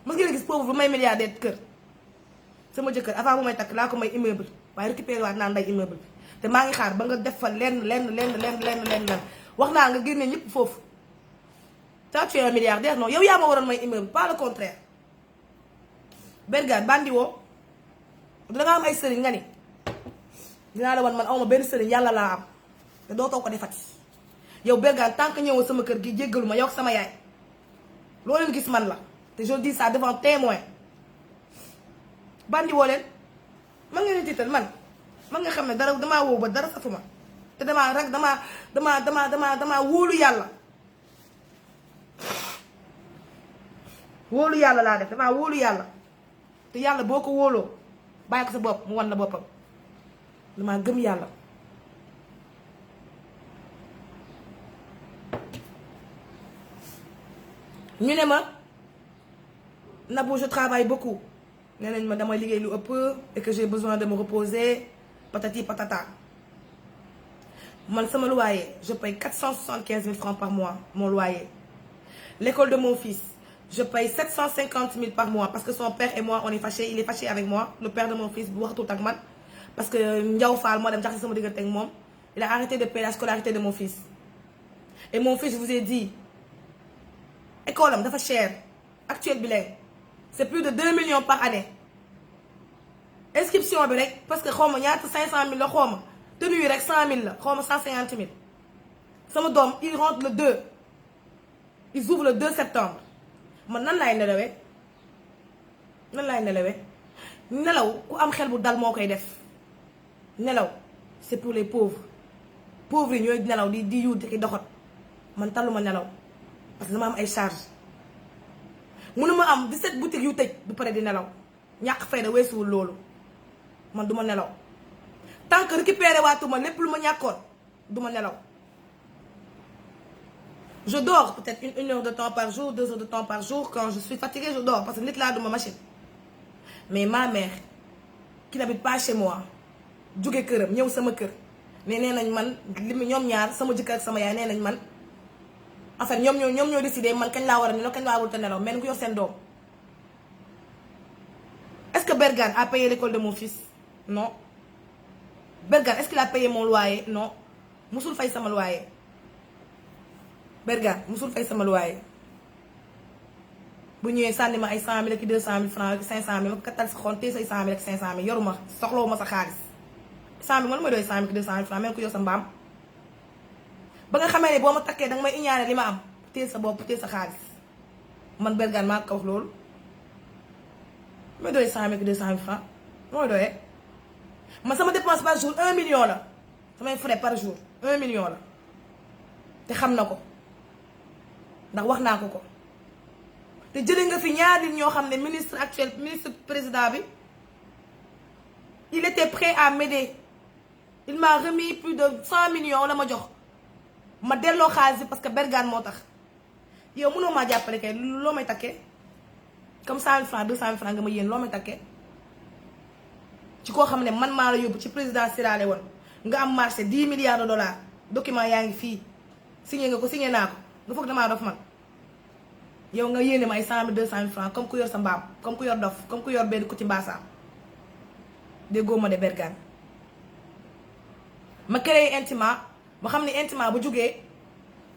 mos ngeen gis pauvre bu may milliardaire kër sama jëkkër avant bu may takk laa ko may immeuble waaye récupéré waat naa nday immeuble bi te maa ngi xaar ba nga def fa lenn wax naa nga génne ñëpp foofu toi tu es un milliardaire non yow yaa ma waroon may immeuble pas le contraire Bergane bandi woo danga am ay sëriñ nga ni dinaa la wan man awma benn sëriñ yàlla laa am te dootoo ko defati yow Bergane tant que ñëwoo sama kër gi jéggalu ma yow ak sama yaay loo leen gis man la te je dis ça devant témoin bandi woo leen man ngeen di tiital man man nga xam ne dara damaa wóow ba dara safuma te damaa rek damaa wóolu yàlla. wóolu yàlla laa def damaa wóolu yàlla te yàlla boo ko wóoloo bàyyi ko sa bopp mu wan la boppam damaa gëm yàlla. ñu ne ma Nabou je travaille beaucoup nee nañ ma damay liggéey lu ëpp et que j'ai besoin de me reposer patati patata man sama loyer je paye 475 000 francs par mois mon loyer. L'école de mon fils je paye 750 000 par mois parce que son père et moi on est fâchés, il est fâché avec moi, le père de mon fils bu waxatul ak man parce que Ndiaw Fall moo dem jaxase sama diggante ak moom. Il a arrêté de payer la scolarité de mon fils et mon fils je vous ai dit école am dafa cher actuel bi léegi c'est plus de 2 millions par année inscription bi rek parce que xaw ma ñaata 500 000 la xaw ma tenue yi rek 100 000 la xaw ma 150 000 sama doom il rentre le 2 ils ouvrent le 2 septembre man nan laay nelawee nelaw ku am xel bu dal moo koy def nelaw c'est pour les pauvres yi ñooy nelaw di yuuti ki doxat man taluma nelaw parce que dama am ay charge mënuma am 17 boutiques yu tëj bu pare di nelaw ñàkk fayda weesuwul loolu man duma nelaw tant que récupéré waatuma lépp lu ma ñàkkoon duma nelaw. Je dors peut-être une heure de temps par jour, 2 heures de temps par jour. Quand je suis fatiguée, je dors parce que nit laa duma machine. Mais ma mère qui n'habite pas chez moi jóge këram ñëw sama kër mais nee nañ man li ñoom ñaar sama jëkkër ak sama yaay nee nañ man en fait ñoom ñoo décidé man kañ laa war a nelaw kañ laa warut a nelaw mel ni ku yor seen doom. Est-ce que Bergane a payé l'école de mon fils? Non. Bergane est-ce qu'il a payé mon loyer? Non. musul fay sama loyer. Bergane musul fay sama loyer bu ñëwee sànni ma ay 100 000 ak 200 000 francs ak 500 000 ma ko kattal sa xol tey say 100 000 ak 500 000 yoruma soxlawu ma sa xaalis 100 000 man mooy doy 100 000 ak 200 000 francs mel ko yor sa mbaam ba nga xamee ne boo ma takkee danga may ignorer li ma am téye sa bopp téye sa xaalis man Bergane maa ko wax loolu mooy doy 100 000 ak 200 000 francs mooy doyee man sama dépense par jour 1 million la samay frais par jour 1 million la te xam na ko ndax wax naa ko te jëlee nga fi ñaari nit ñoo xam ne ministre actuel ministre président bi il était prêt à m'aider il m'a remis plus de 100 millions la ma jox ma delloo xaalis bi parce que Bergane moo tax yow mënoo maa jàppale kay loo may takkee comme 100 000 francs 200 000 francs nga ma yéen loo may takkee ci koo xam ne man maa la yóbbu ci président Sierra Leone nga am marché 10 milliards de dollars document yaa ngi fii signé nga ko signé naa ko nga foog damaa dof man yow nga yéene ma ay 100 000 200 000 francs comme ku yor sa mbaam comme ku yor dof comme ku yor benn kuti mbaasaam déggoo ma de Bergane ma créé Intima ma xam ne Intima bu jógee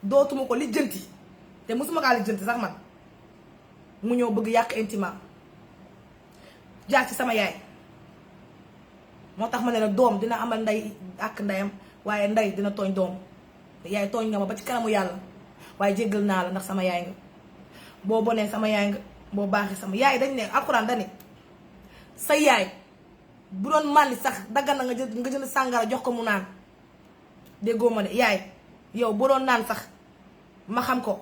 dootuma ko lijjanti te mosuma kaa lijjanti sax man mu ñëw bëgg yàq Intima jaar ci sama yaay moo tax ma ne la doom dina amal ndey ak ndeyam waaye ndey dina tooñ doom yaay tooñ nga ma ba ci kanamu yàlla waaye jéggal naa la ndax sama yaay nga boo bonee sama yaay nga boo baaxee sama yaay dañ ne alxuraan dañ ne sa yaay bu doon màndi sax daggan na nga jënd sàngara jox ko mu naan déggoo ma de yaay yow boo doon naan sax ma xam ko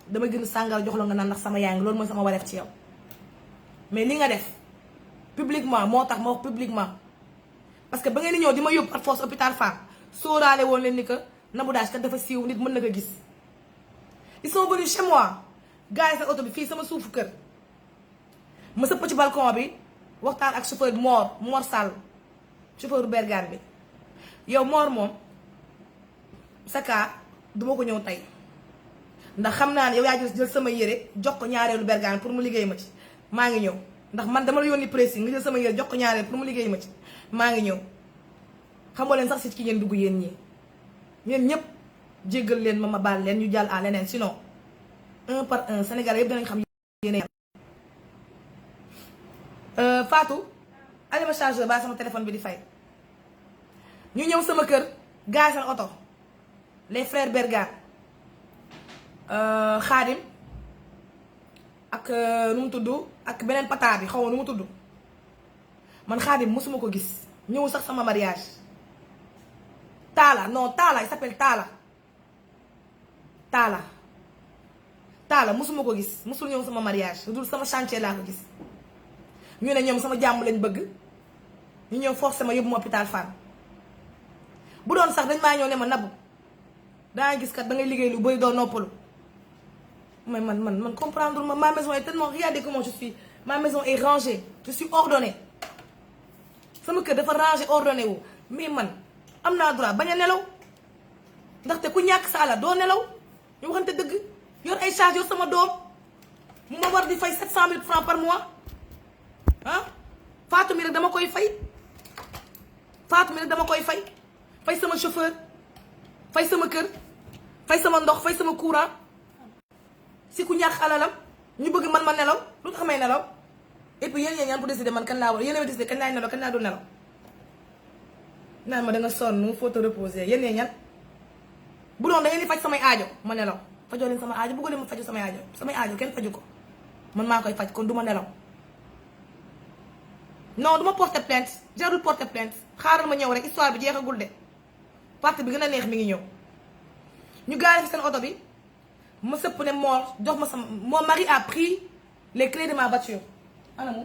dama jënd sàngara jox la nga naan ndax sama yaay nga loolu mooy sama wareef ci yow mais li nga def publiquement moo tax ma wax publiquement parce que ba ngeen di ñëw di ma yóbbu par force hôpital Fann sóoraale woon leen ni que Nabou Dash kat dafa siiw nit mën na ko gis ils sont venus chez moi gars yi sa oto bi fii sama suufu kër ma sëpp ci balcon bi waxtaan ak chauffeur Mor Sall chauffeur Bergane bi yow Mor moom sa kaa duma ko ñëw tey ndax xam naa ne yow yaa jël sama yére jox ko ñaareelu Bergane pour mu liggéey ma ci maa ngi ñëw ndax man dama la yónni pressing nga jël sama yére jox ko ñaareel pour mu liggéey ma ci maa ngi ñëw xamoo leen sax si ci ngeen dugg yéen ñii ñeen ñëpp jéggal leen ma baal leen ñu jàll à leneen sinon un par un Sénégal yëpp danañ xam yéen Fatou allez ma chargeur ba sama téléphone bi di fay ñu ñëw sama kër gaay seen oto les frères Bergane Khadim ak nu mu tudd ak beneen pata bi xaw ma nu mu tudd man Khadim mosuma ko gis ñëw sax sama mariage Talla non Talla il s'appelle Talla Talla musuma ko gis musul ñëw sama mariage lu dul sama chantier laa ko gis ñu ne ñoom sama jàmm lañ bëgg ñu ñëw forcé ma yóbbu ma hôpital Fann bu doon sax dañ maa ñëw ne ma Nabou daa gis kat da ngay liggéey lu bëri doo noppalu mais man comprendre ma maison est tellement regardez comment je suis ma maison est rangée je suis ordonnée sama kër dafa rangé ordonné wu mais man am naa droit bañ a nelaw ndaxte ku ñàkk sa alal doo nelaw ñu waxante dëgg yor ay charge yor sama doom mu ma war di fay 700 000 francs par mois ah Fatou mi rek dama koy fay fay sama chauffeur fay sama kër fay sama ndox fay sama courant si ku ñàkk alalam ñu bëgg man ma nelaw lu tax may nelaw et puis yéen ñaan pour décider man kan laa war yéen a décider kañ laay nelaw kañ laa du nelaw naan ma da nga sonn faut te reposer yéen ñaan bu doon da ngeen di faj samay aajo ma nelaw fajoo leen sama aajo bëggoo leen ma faju samay aajo kenn faju ko man maa koy faj kon du ma nelaw non du ma porter plainte jarul porter plainte xaaral ma ñëw rek histoire bi jeexagul de partie bi gën a neex mi ngi ñëw ñu gaare fi seen oto bi ma sëpp ne Mor jox ma sama mon mari a pris les clés de ma voiture ana mu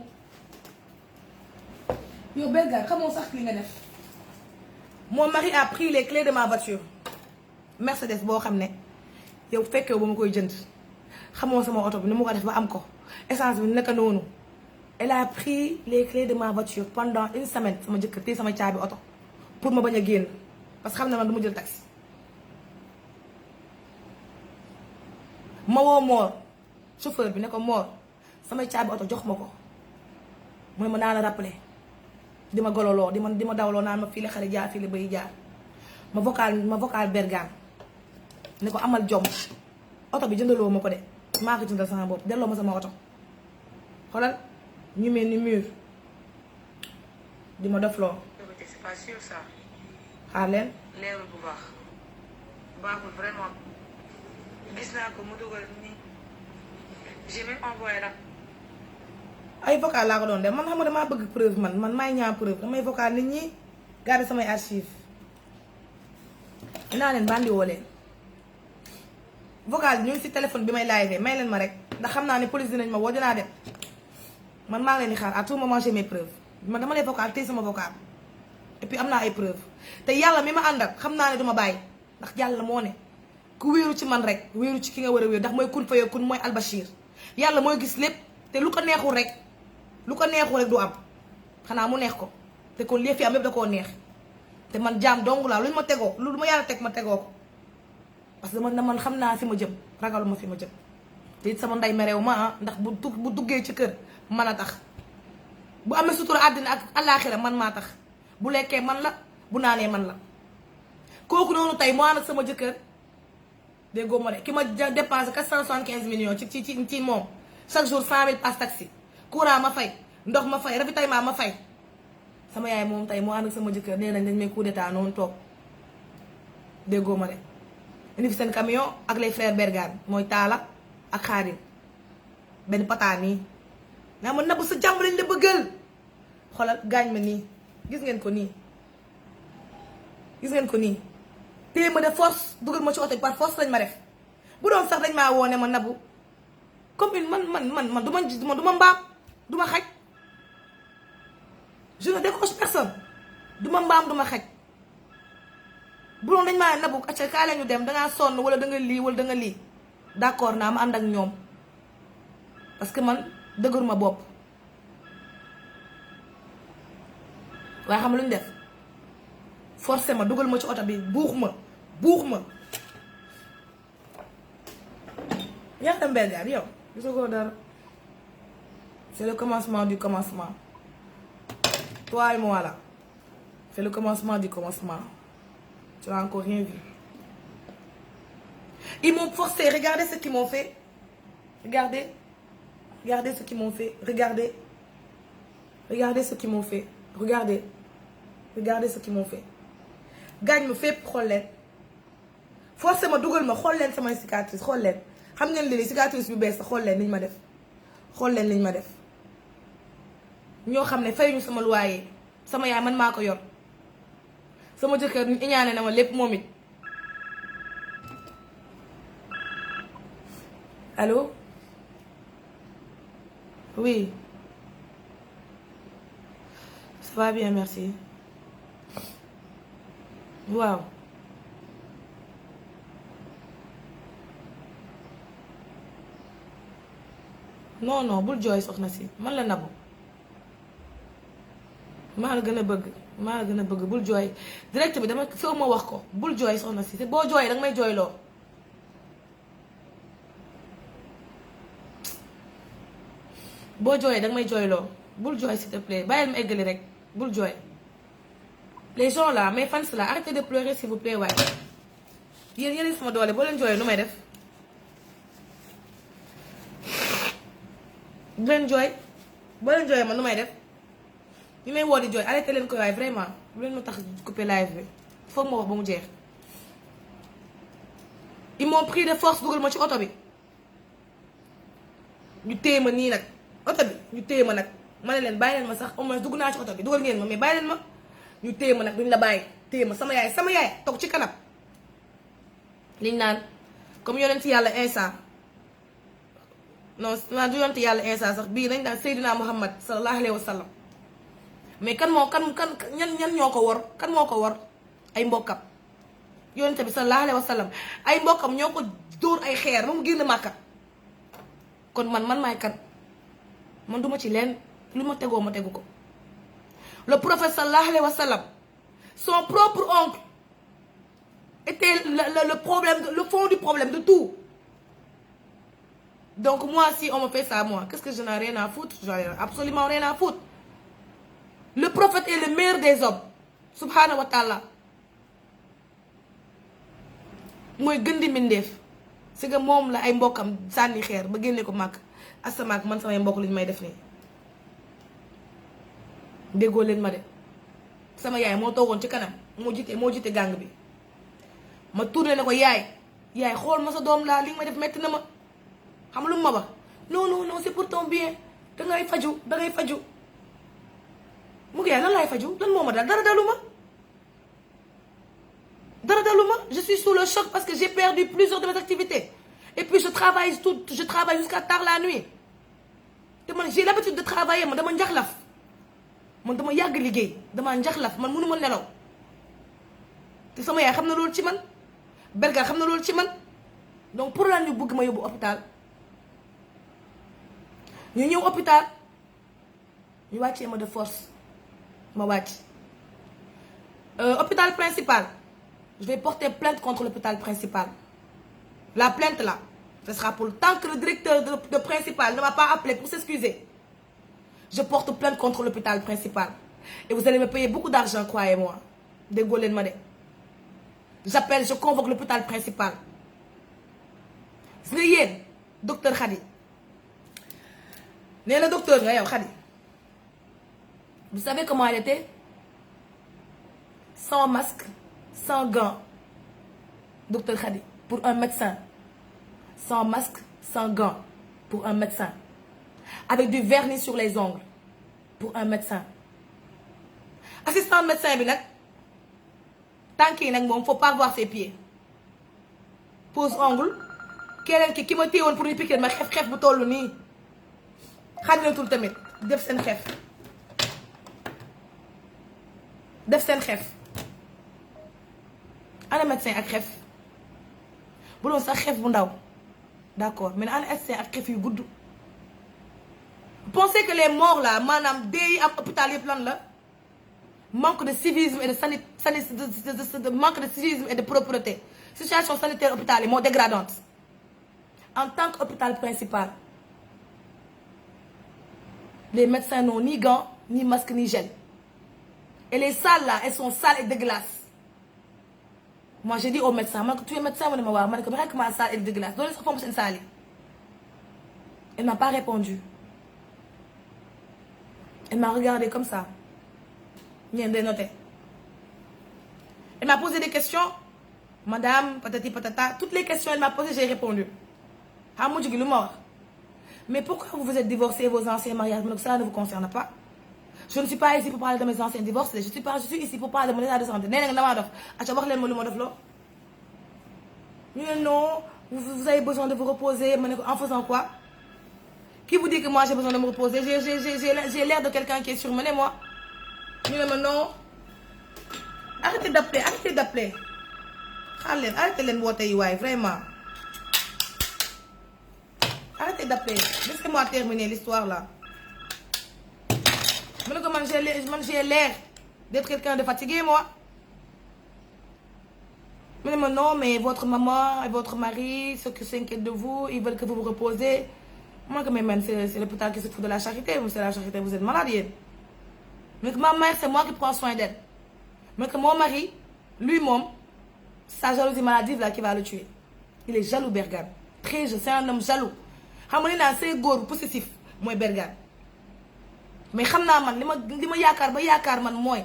yow Bergane xamoo sax li nga def mon mari a pris les clés de ma voiture Mercedes boo xam ne yow fekkee ba ma koy jënd xamoo sama oto bi ni mu ko def ba am ko essence bi naka noonu elle a pris les clés de ma voiture pendant une semaine sama jëkkër téye sama caabi oto pour ma bañ a génn parce que xam ne man du ma jël taxi ma woo Mor chauffeur bi ne ko Mor samay caabi oto jox ma ko mooy ma naa la rappeler di ma gololoo di ma dawloo naan ma fii la xale jaar fii la bay jaar ma vocal Bergane ne ko amal jom oto bi jëndaloo ma ko de maa ko jëndal sama bopp delloo ma sama oto xoolal ñu mel ni mur di ma dofloo. c'est pas sûr ça. xaar leen. leerul bu baaxul vraiment gis naa ko mu dugal nii j'ai même envoyé la. ay vocal laa ko doon def man xam nga damaa bëgg preuve man maay ñaan preuve damay vocal nit ñi garder samay archive dinaa leen bandi woo leen vocal bi ñu ngi si téléphone bi may live may leen ma rek ndax xam naa ne police dinañ ma woo dinaa dem man maa ngi leen di xaar à tout moment j'ai mes preuves man dama lay vocal tey sama vocal et puis am naa ay preuve te yàlla mi ma àndal xam naa ne duma bàyyi ndax yàlla moo ne ku wéeru ci man rek wéeru ci ki nga war a wéeru ndax mooy kun fayoo kun mooy albashir yàlla mooy gis lépp te lu ko neexul rek du am xanaa mu neex ko te kon lii fi am yëpp da koo neex te man jaam dong laa lu ñu ma tegoo lu ma yàlla teg ma tegoo ko parce que man xam naa fi ma jëm ragaluma fi ma jëm te it sama ndey merew ma ndax bu duggee ci kër man a tax bu amee sutura àddina ak àllaaxira man maa tax bu lekkee man la bu naanee man la kooku noonu tey moo ànd ak sama jëkkër déggoo ma de ki ma dépensé 475 millions ci moom chaque jour 100 000 passe taxi courant ma fay ndox ma fay ravitaillement ma fay sama yaay moom tey moo ànd ak sama jëkkër nee nañ dañ may coup d'état noonu toog déggoo ma de indi fi seen camion ak les frères Bergane mooy Talla ak Xaadim benn pataan nii naa ma Nabou sa jàmm lañ la bëggal xoolal gaañ ma nii gis ngeen ko nii téye ma de force dugal ma ci oto par force lañ ma def bu doon sax dañ maa woone ma Nabou comme une man du ma mbaam du ma xaj je ne décroche personne du ma mbaam du ma xaj bu doon dañ maa Nabou acca kaa la ñu dem dangaa sonn wala da nga lii wala da nga lii d'accord naa ma ànd ak ñoom parce que man dëgëruma bopp waaye xam lu ñu def forcé ma dugal ma ci oto bi buux ma ñaata Bergane yow gisagoo dara c'est le commencement du commencement toi et moi là c'est le commencement du commencement tu n'as encore rien vu ils m'ont forcé regardez ce qu'ils m'ont fait regardez ce qu'ils m'ont fait regardez ce qu'ils m'ont fait regardez ce qu'ils m'ont fait gaañ ma fépp xool leen forcé ma dugal ma xool leen samay cicatrice xool leen xam ngeen léegi cicatrice bu bees xool leen liñ ma def ñoo xam ne fayuñu sama loyer sama yaay man maa ko yor sama jëkkër iñaane na ma lépp moom it. Allô? Oui. Ça va bien, merci. waaw. non bul jooy soxna si man la Nabou. maa la gën a bëgg bul jooy direct bi dama foo ma wax ko bul jooy soxna si te boo jooyee danga may jooyloo. boo jooyee danga may jooyloo bul jooy s'il te plaît bàyyil ma eggali rek bul jooy. les gens là mes fans là arrêtez de pleurer s'il vous plaît waaye yéen sama doole boo leen jooyee nu may def. bu leen jooy boo leen jooyee man nu may def ñu may woo di jooy arrêté leen koy waaye vraiment bu leen ma tax couper live bi foog ma wax ba mu jeex. ils m'ont pris de force dugal ma ci oto bi ñu téye ma nii nag oto bi ñu téye ma nag ma ne leen bàyyi leen ma sax au moins dugg naa ci oto bi dugal ngeen ma mais bàyyi leen ma ñu téye ma nag duñ la bàyyi téye ma sama yaay toog ci kanam liñ naan comme yonent yàlla Insa non naa du yonent yàlla Insa sax bii dañ naan Seydina Muhammad sallallahu alayhi wa sallam mais kan ñan ñoo ko wor kan moo ko wor ay mbokkam yonent bi sallallahu alayhi wa sallam ay mbokkam ñoo ko dóor ay xeer ba mu génn Màkka kon man maay kan man duma ci leen lu ma tegoo ma tegu ko. Le prophète sallallahu alayhi wa sallam son propre oncle était le problème, le fond du problème de tout. Donc moi si on me fait ça moi qu'est-ce que je n'ai rien à foutre, j'en ai absolument rien à foutre. Le prophète est le meilleur des hommes subhanahu wa ta'ala mooy gën di mbindeef c'est que moom la ay mbokkam sànni xeer ba génne ko màkk asamaak man samay mbokk li ñu may def nii déggoo leen ma de sama yaay moo toogoon ci kanam moo jiite gàng bi ma tourné ne ko yaay xool ma sa doom laa li nga ma def metti na ma xam lu ma wax non c'est pour ton bien dangay faju mu ngi yaay lan laay faju lan moo ma dal dara dalu ma je suis sous le choc parce que j'ai perdu plusieurs de mes activités et puis je travaille jusqu'à tard la nuit te man j'ai l'habitude de travailler man dama njaxlaf man dama yàgg liggéey dama njaxlaf man mënu ma nelaw te sama yaay xam na loolu ci man Berga xam na loolu ci man donc pour lan ñu bëgg ma yóbbu hôpital ñu ñëw hôpital ñu wàccee ma de force ma wàcc hôpital principal je vais porter plainte contre l'hôpital principal la plainte là ce sera pour le temps que le directeur de principal ne m'a pas appelé pour s'excuser. Je porte plainte contre l'hôpital principal. Et vous allez me payer beaucoup d'argent, croyez-moi. Déggoo leen ma de. Je convoque l'hôpital principal. Gis nga yéen docteur Khady. Nee na docteur nga yow Khady. Vous savez comment elle était? Sans masque, sans gants. Docteur Khady, pour un médecin. Sans masque, sans gants. Pour un médecin. Avec du vernis sur les ongles pour un médecin. Assistant médecin bi nag tànk yi nag moom faut pas voir ses pieds. Pose ongle keneen ki ma téyewoon pour ñu piquer ma xef bu tollu nii xàññatul tamit def seen xef ana médecin ak xef bu doon sax xef bu ndaw d'accord mais ana médecin ak xef yu gudd. Pensez que les morts là maanaam dee yi am hôpital yëpp lan la manque de civisme et de manque de civisme et de propreté situation sanitaire hôpital yi moo dégradante en tant qu'hôpital principal les médecins n'ont ni gants ni masque ni gel et les salles là elles sont sales et dégueulasses. Moi j'ai dit au médecin man ko tu es médecin mu ne ma waaw ma ne ko rek ma salle et dégueulasse doole sax fomp seen salle yi elle m'a pas répondu. Elle m'a regardé comme ça. Bien dénoté. Elle m'a posé des questions. Madame, patati patata. Toutes les questions elle m'a posées, j'ai répondu. Mais pourquoi vous vous êtes divorcé vos anciens mariages? Ça ne vous concerne pas. je ne suis pas ici pour parler de mes anciens divorces je suis ici pour parler de mon état de santé nee na nga damaa dof aca wax leen ma lu ma def loo ñu ne non vous avez besoin de vous reposer ma ne ko en faisant quoi qui vous dit que moi j'ai besoin de me reposer j'ai l'air de quelqu'un qui est surmené moi ñu ne ma non arrêtez d'appeler xaar leen arrêtez leen woote yi waaye vraiment arrêtez d'appeler laissez-moi terminer l'histoire là ma ne ko man j'ai l'air d'être quelqu'un de fatigué moi mu ne ma non mais votre maman et votre mari ceux qui s'inquiètent de vous ils veulent que vous vous reposez moi que mais man c'est l'hôpital qui se fout de la charité c'est la charité vous êtes malade yéen mais que ma mère c'est moi qui prends soin d'elle mais que mon mari lui moom sa jalousie maladive là qui va le tuer il est jaloux Bergane très c'est un homme jaloux xam nga ni naan say góor possessif mooy Bergane mais xam naa man li ma yaakaar ba yaakaar man mooy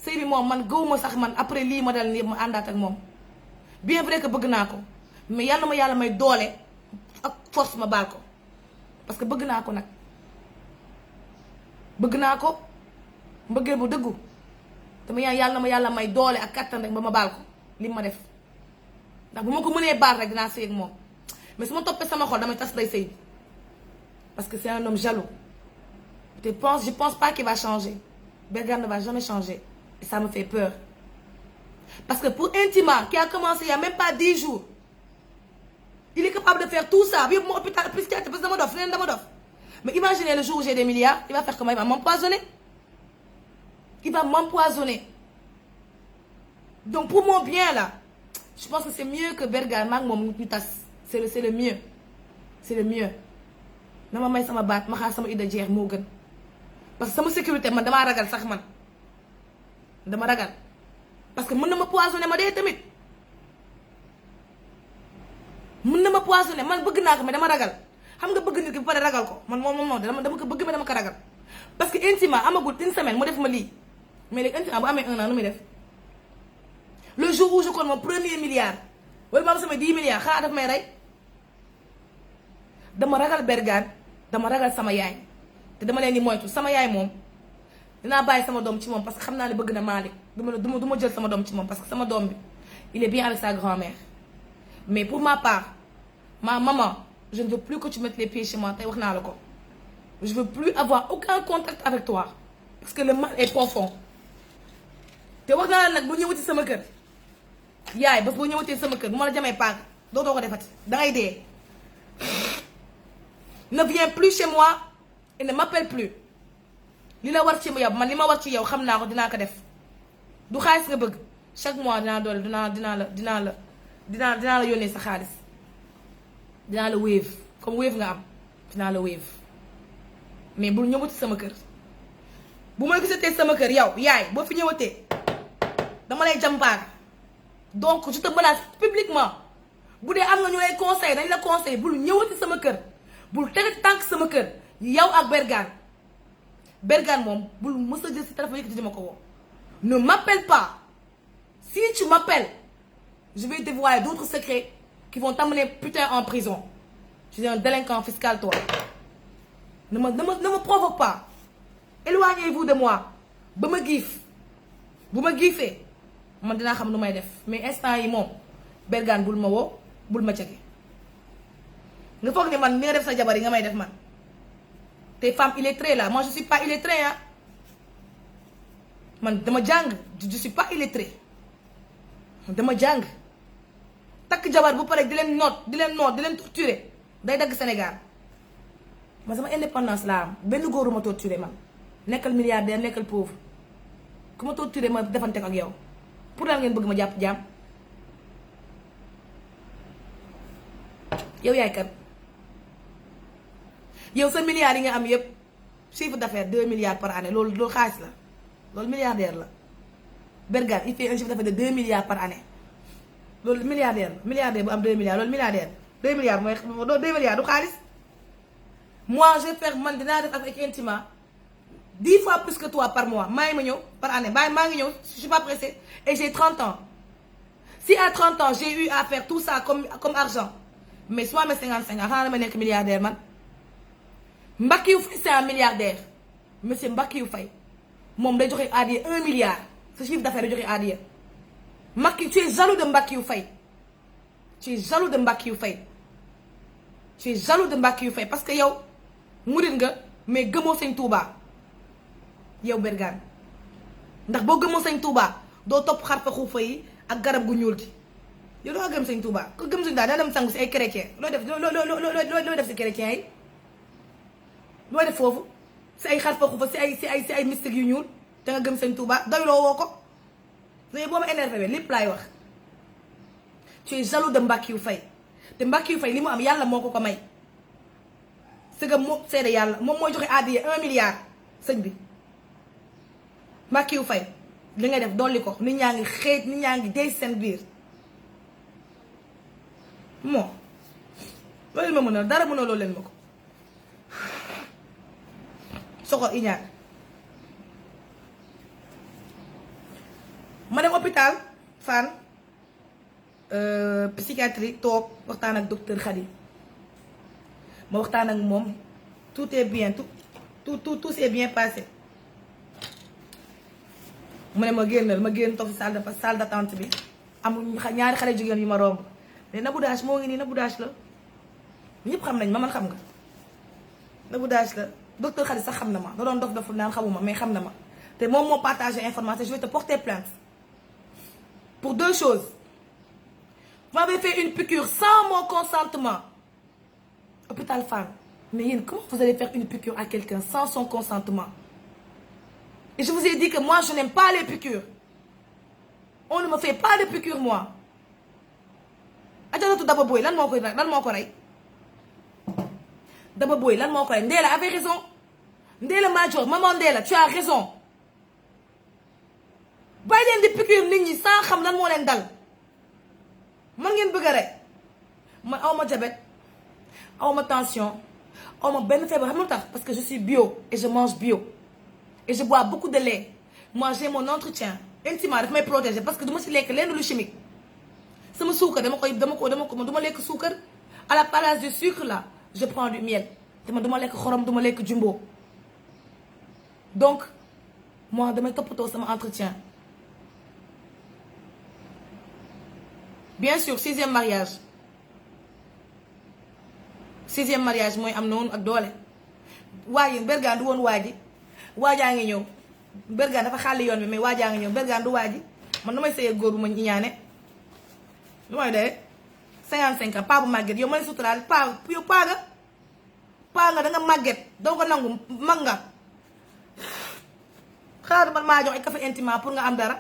sëy bi moom man gëwuma sax man après lii ma dal nii ma àndaat ak moom bien vrai que bëgg naa ko mais yàlla ma yàlla may doole ak force ma baal ko parce que bëgg naa ko nag bëgg naa ko mbëggeel bu dëggu dama yàlla ma yàlla may doole ak kattan rek ba ma baal ko li ma def ndax bu ma ko mënee baal rek dinaa sëy ak moom mais su ma toppee sama xol damay tas day sëy bi parce que c'est un homme jaloux je pense pas qu'il va changer Bergane ne va jamais changer et ça me fait peur parce que pour Intima qui a commencé il y a même pas 10 jours il est capable de faire tout ça bi yóbbu ma hôpital psychiatre parce que dama dof neen dama dof mais imaginez le jour où j'ai des milliards il va faire comment il va m'empoisonner donc pour mon bien là je pense que c'est mieux que Bergane maag moom ñu tas c'est le mieux na ma may sama baat ma xaar sama idda jeex moo gën parce que sama sécurité man damaa ragal sax man dama ragal parce que mën na ma poisonné ma dee tamit mën na ma poisonné man bëgg naa ko mais dama ragal xam nga bëgg nit ki ba pare ragal ko man moom dama ko bëgg mais dama ko ragal parce que Intima amagul une semaine mu def ma lii mais léegi Intima bu amee 1 an nu muy def le jour où je compte mon premier milliard wala ma am sama 10 milliards xanaa daf may rey dama ragal Bergane dama ragal sama yaay te dama leen di moytu sama yaay moom dinaa bàyyi sama doom ci moom parce que xam naa ne bëgg na Malick du ma jël sama doom ci moom parce que sama doom bi il est bien avec sa grand-mère mais pour ma part ma maman je ne veux plus que tu mettes les pieds chez moi tey wax naa la ko je veux plus avoir aucun contact avec toi parce que le mal est profond te wax naa la nag bu ñëwati sama kër yaay bés boo ñëwatee sama kër bu ma la jamee paak dootoo ko defati dangay dee ne viens plus chez moi et ne m'appelle plus li la war ci yow man li ma war ci yow xam naa ko dinaa ko def du xaalis nga bëgg chaque mois dinaa doole dinaa la yónnee sa xaalis dinaa la wave comme wave nga am dinaa la wave mais bul ñëwati sama kër bu ma gisatee sama kër yow yaay boo fi ñëwatee dama lay jàmpaar donc je te menace publiquement bu dee am nga ñu lay conseil dañ la conseil bul ñëwati sama kër bul teg tànk sama kër yow ak Bergane moom bul mës a jël si téléphone yëkkati di ma ko woo ne m'appelle pas si tu m'appelles je vais dévoiler d'autres secrets qui vont t'amener putain en prison tu es un délinquant fiscal toi ne me provoque pas éloignez-vous de moi ba ma giif bu ma giifee man dinaa xam nu may def mais instant yi moom Bergane bul ma woo bul ma jege nga foog ni man ni nga def sa jabar yi nga may def man tes femmes illettrées là moi je suis pas illettrée hein man dama jàng je suis pas illettrée dama jàng takk jabar bu pare di leen torturer day dagg Sénégal man sama indépendance laa am benn góoru ma torturer man nekkal milliardaire nekkal pauvre ku ma torturer ma defante ko ak yow pour lan ngeen bëgg ma jàpp jaam yow yaay kan yow sa milliards yi nga am yëpp chiffre d'affaires 2 milliards par année loolu xaalis la loolu milliardaire la Bergane il fait un chiffre d'affaires de 2 milliards par année loolu milliardaire la milliardaire bu am 2 milliards loolu milliardaire 2 milliards mooy 2 milliards du xaalis moi je vais faire man dinaa def avec Intima 10 fois plus que toi par mois maa ngi ma ñëw par année maa ngi ñëw je suis pas pressée et j'ai 30 ans si à 30 ans j'ai eu à faire tout ça comme argent mais soit mes 55 ans xanaa dama nekk milliardaire man Mbackiyou Faye c'est un milliardaire monsieur Mbackiyou Faye moom day joxe adiya 1 milliard sa chiffre d'affaires day joxe adiya. Macky tu es jaloux de Mbackiyou Faye tu es jaloux de Mbackiyou Faye tu es jaloux de Mbackiyou Faye parce que yow murit nga mais gëmoo Sëñ Touba yow Bergane ndax boo gëmoo Sëñ Touba doo topp xarfa xuufa yi ak garab gu ñuul gi yow doo gëm Sëñ Touba ko gëm Sëñ Touba daa dem sangu si ay chrétien looy def si chrétien yi looy def foofu si ay xarfa xuufa si ay mystique yu ñuul te nga gëm Sëñ Touba doyloo woo ko léegi boo ma énervé lépp laay wax tu es jaloux de Mbackiyou Faye te Mbackiyou Faye li mu am yàlla moo ko may sëgam moo seede yàlla moom mooy joxe adiya 1 milliard sëñ bi Mbackiyou Faye li ngay def dolli ko nit ñaa ngi xeet nit ñaa ngi dey seen biir moo loolu ma mën a dara mën a loolu leen ma ko soxor iñaan ma dem hôpital Fann psychiatrie toog waxtaan ak docteur Khady ma waxtaan ak moom tout est bien tout s'est bien passé mu ne ma génn toog si salle d'attente bi amul ñaari xale jigéen yu ma romb ne Nabou Dash moo ngi nii Nabou Dash la ñëpp xam nañ ma man xam nga Nabou Dash la docteur Khady sax xam na ma da doon dof naan xamuma mais xam na ma te moom moo partagé information je vais te porter plainte pour 2 choses. Vous m'avez fait une piqûre sans mon consentement. Hôpital Fann. Mais comment vous allez faire une piqûre à quelqu'un sans son consentement? Et je vous ai dit que moi, je n'aime pas les piqûres. On ne me fait pas de piqûre, moi. Adjaratou Daba Boye, lan moo ko rey Daba Boye, lan moo ko rey Ndella avait raison. Ndella Madior, maman Ndella, tu as raison. bàyyi leen di piqûre nit ñi sans xam lan moo leen dal man ngeen bëgg a rey man awma diabète awma tension awma benn feebar xam nga tax parce que je suis bio et je mange bio et je bois beaucoup de lait. Moi j'ai mon entretien intimement daf may protéger parce que du ma si lekk lenn lu chimique sama suukar dama du ma lekk suukar à la place du sucre là je prends du miel te man du ma lekk xorom du ma lekk jumbo donc moi damay toppatoo sama entretien. Bien sûr 6e mariage mooy am noonu ak doole waaye Bergane du woon waajaa ngi ñëw Bergane dafa xàll yoon bi mais waajaa ngi ñëw Bergane du waaji man damay sëy góor bu ma ñaane lu may dee 55 ans paa bu màgget yow ma ne suturaal paa yow paa nga da nga màgget doo ko nangu mag nga xaaral man maa jox ay café intimement pour nga am dara